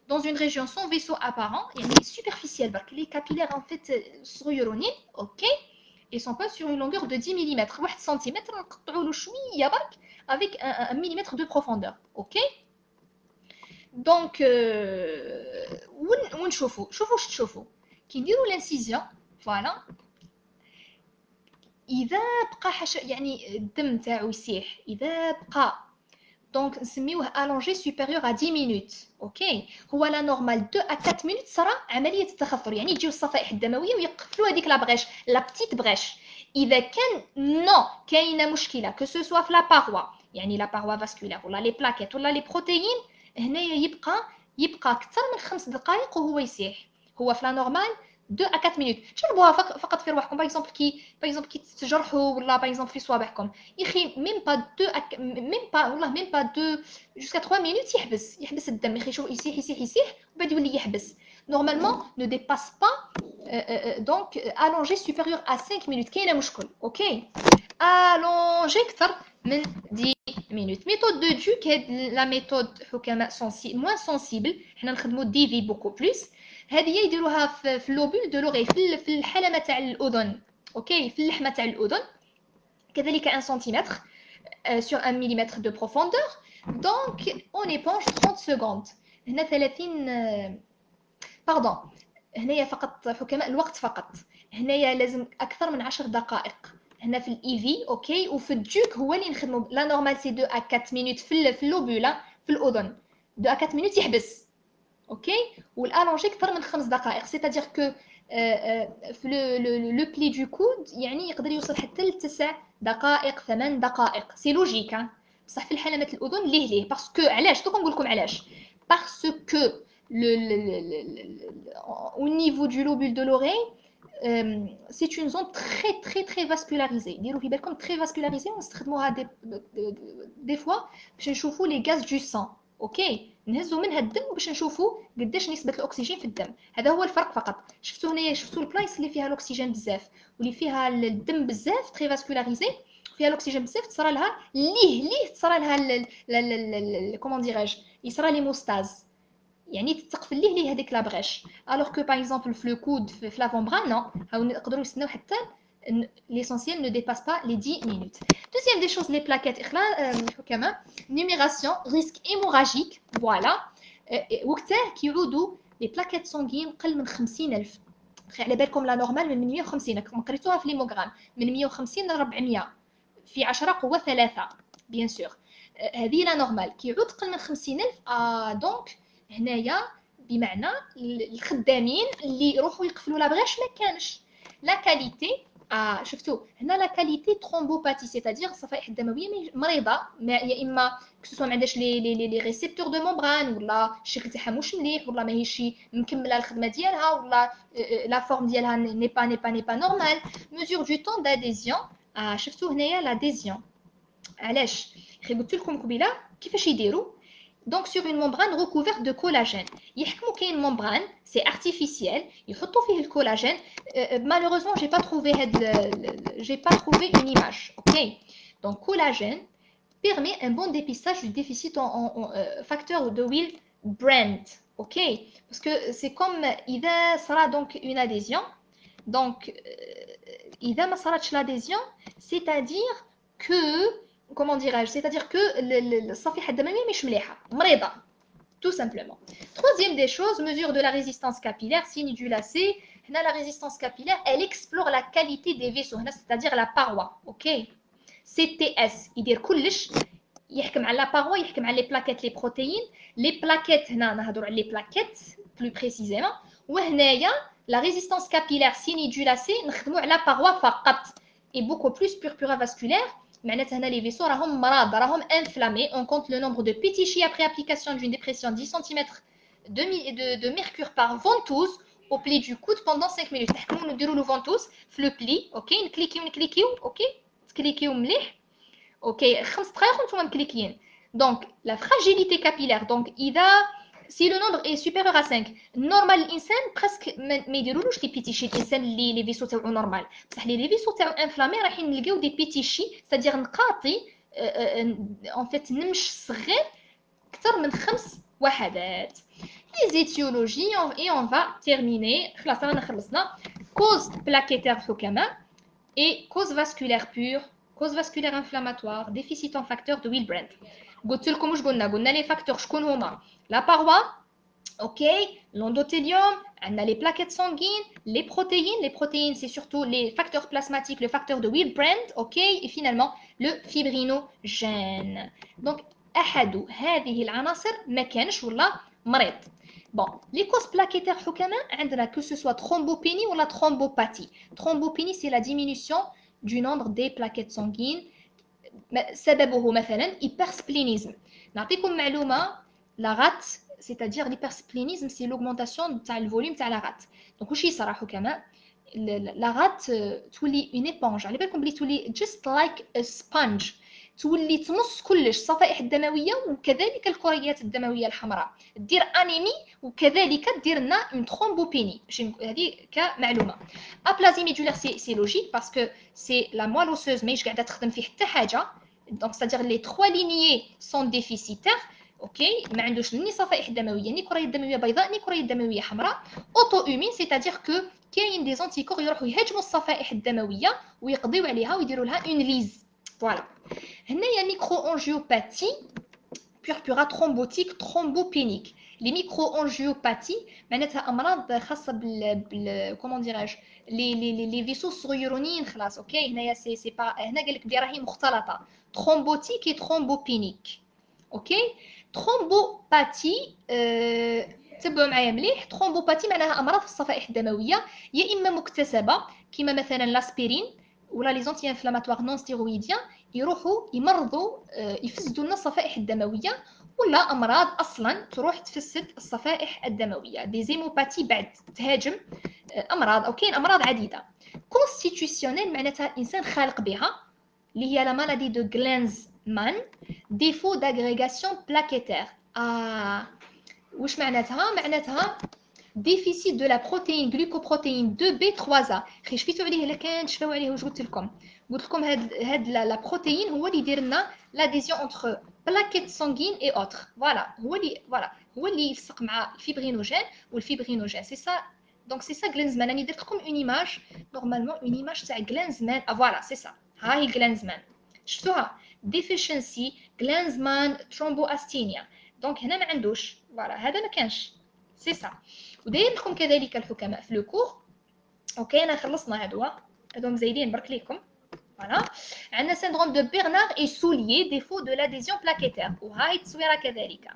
dans une région sans vaisseau apparent يعني superficielle برك les capillaires en fait صغيرونين ok ils sont pas sur une longueur de 10 mm 1 cm نقطعوا له شويه برك avec un millimètre de profondeur ok. دونك ونشوفوا واش تشوفوا كي نديروا لانسيزيون فوالا اذا بقى يعني الدم تاعو يسيح اذا بقى دونك نسميوه allongé supérieur à 10 minutes اوكي. هو لا نورمال 2 à 4 minutes صرا عمليه التخثر يعني يجيو الصفائح الدمويه ويقفلوا هذيك لا بريش لا بتيت بريش. اذا كان نو كاينه مشكله كو سو سوا في لا باروا يعني لا باروا فاسكولير ولا لي بلاكيت ولا لي بروتيين هنايا يبقى اكثر من 5 دقائق وهو يسيح. هو في لا نورمال 2 à 4 minutes. جربوها فقط في رواحكم باغ اكزومبل كي تجرحوا ولا باغ اكزومبل في صوابعكم يخي ميم با 2 jusqu'à 3 minutes يحبس الدم يخي يشوف يسيح وبعد يولي يحبس. نورمالمون نو ديباس با دونك allongé supérieur à 5 minutes كاينه مشكل اوكي. allongé اكثر من 10 minutes. Méthode de Duke est la méthode حكماء moins sensible. حنا نخدموا DV beaucoup plus. هذه يديروها في اللوبول دو لوغي في الحلمه تاع الاذن اوكي في اللحمه تاع الاذن كذلك 1 سنتيمتر sur 1 millimètre de profondeur. Donc on éponge 30 secondes. هنا 30 باردون هنايا فقط حكماء الوقت فقط. هنايا لازم اكثر من 10 دقائق هنا في الاي في اوكي. وفي الدوك هو اللي نخدموا لا نورمال سي 2 à 4 minutes في اللوبولا في الاذن 2 à 4 minutes يحبس اوكي والالونجي اكثر من 5 دقائق سيتادير كو في لو بلي دو كود يعني يقدر يوصل حتى ل 9 دقائق 8 دقائق سي لوجيك بصح في الحلمات الاذن ليه باسكو علاش دوك نقول لكم علاش باسكو au niveau du lobule de l'oreille c'est une zone très vascularisée ديروا في بالكم très vascularisée ونستخدموها des fois باش نشوفوا les gaz du sang اوكي نهزوا منها الدم باش نشوفوا قداش نسبه الاكسجين في الدم هذا هو الفرق فقط شفتوا هنايا شفتوا البلايص اللي فيها الاكسجين بزاف واللي فيها الدم بزاف très vascularisée فيها الاكسجين بزاف تصرى لها ليه تصرى لها كومون ديراج يصرى ليموستاز يعني تتقفل ليه هذيك لابغيش الوغ كو باغ اكزومبل في لو كود في لافون نو هاو نقدروا نستناو حتى l'essentiel ne dépasse pas les 10 minutes. Deuxième des choses, les plaquettes الحكماء numération risque hémorragique voilà وقتها كيعودوا les plaquettes sanguines قل من 50,000 على بالكم لا نورمال من 150 كما قريتوها في ليموغرام من 150 ل 400 في 10 قوة 3 بيان سور هذه لا نورمال كيعود قل من 50,000 دونك هنايا بمعنى الخدامين اللي يروحوا يقفلوا لابغاش ما كانش لا كاليتي شفتوا هنا لا كاليتي ترومبوباتي سيتادير الصفائح الدمويه مريضه يا اما كسوسوا ما عندهاش لي ريسبتور دو ممبران ولا الشكل تاعها مش مليح ولا ماهيش مكمله الخدمه ديالها ولا لا فورم ديالها ني با نورمال ميزور دو طون داديزيون شفتوا هنايا لاديزيون علاش قلت لكم قبيله كيفاش يديروا donc sur une membrane recouverte de collagène يحكموا كاين membrane c'est artificiel يحطوا فيه الكولاجين malheureusement j'ai pas trouvé une image ok donc collagène permet un bon dépistage du déficit en facteur de Willebrand ok parce que c'est comme إذا صرا donc une adhésion donc إذا ما صراتش l'adhésion c'est-à-dire que comment dirais-je c'est-à-dire que الصفيحة الدموية مش مليحة مريضة tout simplement troisième des choses mesure de la résistance capillaire signe du lacet هنا la résistance capillaire elle explore la qualité des vaisseaux هنا c'est-à-dire la paroi ok CTS يدير كلش يحكم على la paroi يحكم على les plaquettes les protéines les plaquettes هنا نهضروا على les plaquettes plus précisément وهنايا la résistance capillaire signe du lacet نخدموا على paroi فقط et beaucoup plus purpura vasculaire معناتها هنا les vaisseaux راهم مرض راهم inflammés on compte le nombre de pétichis après application d'une dépression 10 cm de mercure par ventouse au pli du coude pendant 5 minutes نحكموا نديروا لو ventouse في لو بلي اوكي نكليكيو اوكي تكليكيو مليح اوكي 5 دقائق وانتم مكليكيين دونك لا fragilité capillaire دونك اذا si le nombre est supérieur à 5 normal الانسان presque ما يديرولوش لي بيتيشي الانسان اللي لي فيسو تاعو نورمال بصح لي فيسو تاعو انفلامي راح نلقاو دي بيتيشي c'est-à-dire نقاطي en fait نمش صغير اكثر من 5 وحدات les étiologies et on va terminer خلاص رانا خلصنا cause plaquettaire حكماء et cause vasculaire pure cause vasculaire inflammatoire déficit en facteur de Willebrand قلت لكم واش قلنا لي فاكتور شكون هما la paroi ok l'endothélium on a les plaquettes sanguines les protéines c'est surtout les facteurs plasmatiques le facteur de Willebrand ok et finalement le fibrinogène donc احد هذه العناصر ما كانش ولا مريض bon les causes plaquettaires حكماء عندنا que ce soit thrombopénie ou la thrombopathie thrombopénie c'est la diminution du nombre des plaquettes sanguines سببه مثلا hypersplénisme نعطيكم معلومه la rate c'est-à-dire l'hypersplénisme c'est l'augmentation تاع الفوليوم تاع la rate donc واش يصرا حكماء la rate تولي une éponge على بالكم بلي تولي just like a sponge تولي تمص كلش الصفائح الدمويه وكذلك الكريات الدمويه الحمراء دير انيمي وكذلك دير لنا une thrombopénie هذه كمعلومه aplasie médulaire c'est logique parce que c'est la moelle osseuse ماهيش قاعده تخدم فيه حتى حاجه donc c'est-à-dire les trois lignées sont déficitaires اوكي ما عندوش ني صفائح دمويه ني كريات دمويه بيضاء ني كريات دمويه حمراء اوتو ايمين c'est-à-dire que كاين دي زونتيكور يروحوا يهاجموا الصفائح الدمويه ويقضيو عليها ويديروا لها اون ليز فوالا هنايا ميكروانجيوباثي purpura thrombotique thrombopénique les microangiopathies معناتها امراض خاصه كومون ديراج لي فيسو الصغيرونيين خلاص اوكي هنايا سي با هنا قال لك بلي راهي مختلطه thrombotique et thrombopénique اوكي. ترومبوباتي تبعوا معايا مليح. ترومبوباتي معناها امراض في الصفائح الدمويه، يا اما مكتسبه كما مثلا لاسبيرين ولا لي زونتي انفلاماتوار نون ستيرويديان، يروحوا يمرضوا يفسدوا لنا الصفائح الدمويه، ولا امراض اصلا تروح تفسد الصفائح الدمويه، دي زيموباتي بعد تهاجم امراض، او كاين امراض عديده. كونستيتيوسيونيل معناتها انسان خالق بها، اللي هي لا مالادي دو غلانزمان، ديفو d'agrégation plaquettaire. واش معناتها؟ معناتها ديفيسيت دو لا بروتين غلوكوبروتين 2 بي 3 ا. خي شفيتوا عليه الا كان تشفاو عليه واش قلت لكم؟ قلت لكم هاد لا بروتين هو اللي يدير لنا لاديزيون انتر بلاكيت سانغين اي اوتر. هو اللي يلصق مع الفيبرينوجين والفيبرينوجين، سي سا. دونك سي سا غلانزمان. راني درت لكم اون ايماج، نورمالمون اون ايماج تاع غلانزمان. فوالا سي سا، ها هي غلانزمان، شفتوها؟ ديفيشنسي غلانزمان ترومبوأستينيا. دونك هنا ما عندوش، فوالا هذا ما كانش، سي سا. وداير لكم كذلك الحكماء في لو كور. اوكي انا خلصنا هادو مزايدين برك ليكم. فوالا عندنا سيندروم دو بيرنار اي سوليي ديفو دو لاديزيون بلاكيتير، وهاي التصويره كذلك.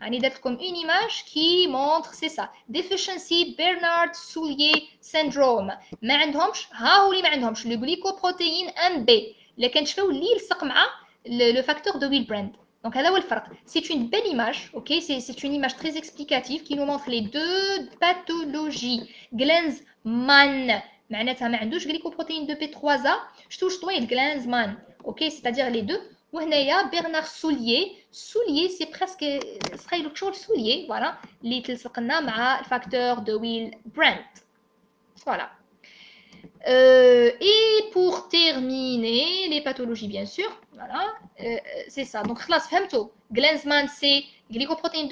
راني درت لكم اون ايماج كي مونتر سي سا ديفيشنسي بيرنارد سوليي سيندروم. ما عندهمش، ها هو اللي ما عندهمش لو غليكوبروتين ام بي، لكن شفاو اللي يلصق مع لو فاكتور دو ويلبراند. Donc, هذا هو الفرق. C'est une belle image, ok? C'est une image très explicative qui nous montre les deux pathologies. Glanzmann, معناتها ما عندوش glycoprotéine 2B3A. شتوش طويل Glanzmann, ok? C'est-à-dire les deux. وهنايا بيرنار سوليي. سوليي c'est presque صغير شغل سوليي، voilà. اللي تلصق لنا مع الفاكتور دو ويل براند. Voilà. Et pour terminer, les pathologies bien sûr, voilà, c'est ça. Donc, خلاص فهمتوا Glanzmann c'est glycoprotéine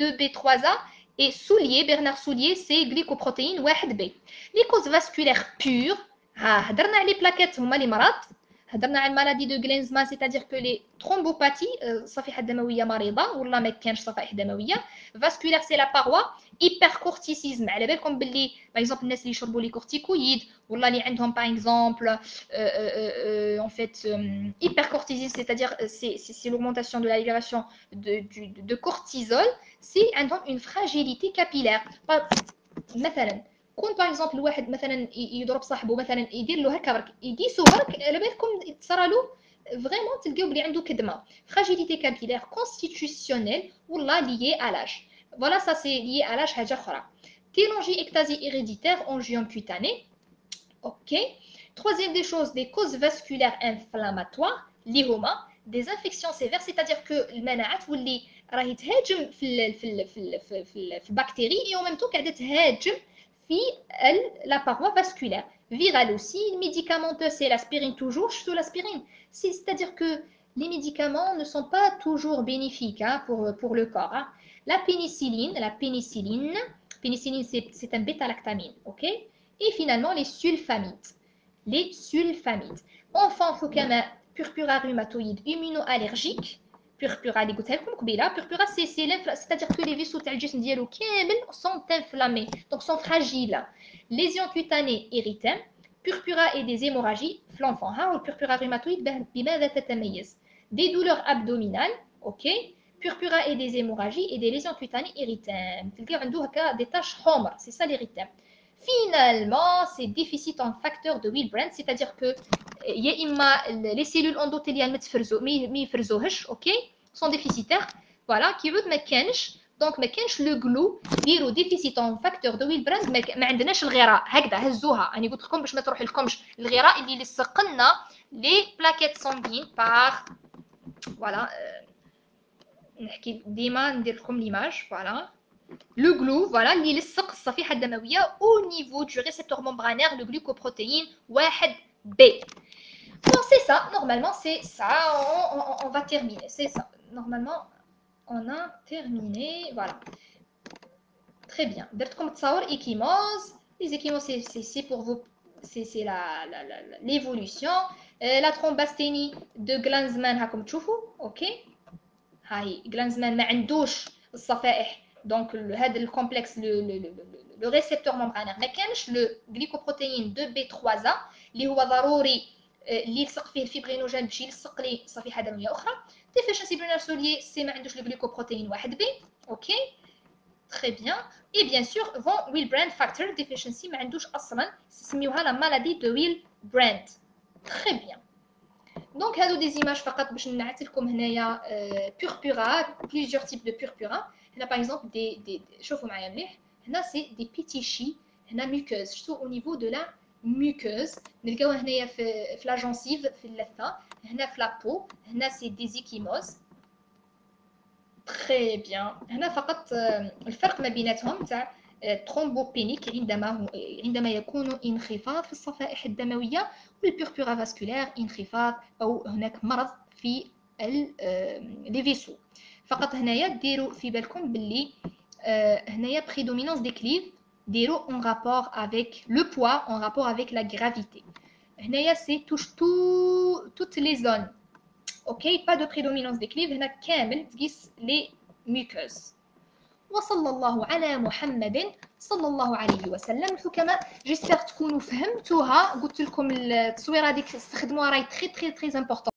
2B3A et Soulier, Bernard Soulier c'est glycoprotéine 1B. Les causes vasculaires pures, هضرنا على les plaquettes هما les مرض، هضرنا على المالادي دو غلينزمان سيتادير كو لي ترومبوباتي الصفيحه الدمويه مريضه ولا ما كانش صفائح دمويه. فاسكولير سي لا باروا. ايبركورتيسيزم، على بالكم باللي باغ اكزومبل الناس اللي يشربوا لي كورتيكويد ولا اللي عندهم باغ اكزومبل en fait hypercortisisme, c'est-à-dire c'est l'augmentation de la libération de cortisol, c'est عندهم une fragilité capillaire. مثلا كون باغ اكزومبل الواحد مثلا يضرب صاحبه مثلا يدير له هكا برك يقيسو برك على بالكم تصرى له فريمون تلقاو بلي عنده كدمه. فراجيليتي كابيلير كونستيتيوسيونيل ولا ليي à l'âge. Voilà, ça c'est lié à l'âge حاجه اخرى. Télangiectasie héréditaire, angiome cutanée. Ok. Troisième des choses, des causes vasculaires inflammatoires اللي هما des infections sévères, c'est-à-dire que المناعه تولي راهي تهاجم في البكتيري et en même temps قاعده تهاجم في la paroi vasculaire. Virale aussi, médicamenteux, c'est l'aspirine toujours, sous l'aspirine. C'est-à-dire que les médicaments ne sont pas toujours bénéfiques hein, pour le corps. Hein. La pénicilline, c'est un bêta-lactamine, ok? Et finalement, les sulfamides. Les sulfamides. Enfant حكماء purpura rhumatoïde immunoallergique. Purpura اللي قلتها لكم قبيله. Purpura c'est-à-dire que les vaisseaux تاع الجسم ديالو كامل sont inflammés, donc sont fragiles. Lésions cutanées érythème. Purpura et des hémorragies في l'enfant. ها البوربورا rhumatoïde بماذا تتميز؟ Des douleurs abdominales, ok. Purpura et des hémorragies et des lésions cutanées érythème. تلقاو عنده هكا des taches حمر, c'est ça l'érythème. Finalement, c'est déficit en facteur de Willebrand, c'est-à-dire que يا إما les cellules endothéliales ما يفرزوهش, ok, sont déficitaires, voilà, كيعود ما كانش. دونك ما كانش لو غلو ديروا ديفيسيت اون فاكتور دو ويلبراند، ما عندناش الغراء هكذا هزوها. راني قلت لكم باش ما تروح لكمش الغراء اللي لصق لنا لي بلاكيت سانغين باغ فوالا. نحكي ديما ندير لكم ليماج فوالا لو غلو فوالا اللي لصق الصفيحه الدمويه او نيفو دو ريسبتور ممبرانير لو غلوكوبروتين 1 بي. Bon, c'est ça, normalement c'est ça, on va terminer, c'est ça, normalement on a terminé, voilà. Très bien. درتكم تصاور échymose. Les échymoses c'est pour vous, c'est l'évolution. La thrombasthénie de Glanzmann هاكم تشوفوا اوكي. هاي Glanzmann ما عندوش الصفائح دونك هذا الكومبلكس لو ريسبتور ممبرانير ما كانش لو غليكوبروتين 2B3A اللي هو ضروري اللي يلصق فيه الفيبرينوجين باش يلصق ليه صفيحه دمويه اخرى. deficiency برونر سوليي سي ما عندوش الجلوكوبروتين 1 بي اوكي très bien et bien sûr von Willebrand factor deficiency ما عندوش اصلا سميوها لا maladie de Willebrand très bien donc هادو دي زيماج فقط باش نعرف لكم هنايا purpura plusieurs types de purpura هنا par exemple des شوفوا معايا مليح هنا سي دي بيتيشي هنا ميوكوز شفتوا au niveau de la muqueuse نلقاوها هنايا في لا جونسيف في اللثه هنا في لا بو هنا سي دي زيكيموز تري بيان هنا فقط الفرق ما بيناتهم تاع ترومبوبينيك عندما يكون انخفاض في الصفائح الدمويه والبيربورا فاسكولير انخفاض او هناك مرض في لي فيسو فقط هنايا ديروا في بالكم باللي هنايا بريدومينونس دي كليف ديروا en rapport avec le poids en rapport avec la gravité هنايا سي touche toutes les zones اوكي با دو بريدومينونس دي كليف هنا كامل تقيس لي ميوكوز وصلى الله على محمد صلى الله عليه وسلم الحكماء جيسبر تكونوا فهمتوها قلت لكم التصويره هذيك استخدموها راهي تري تري تري امبورطون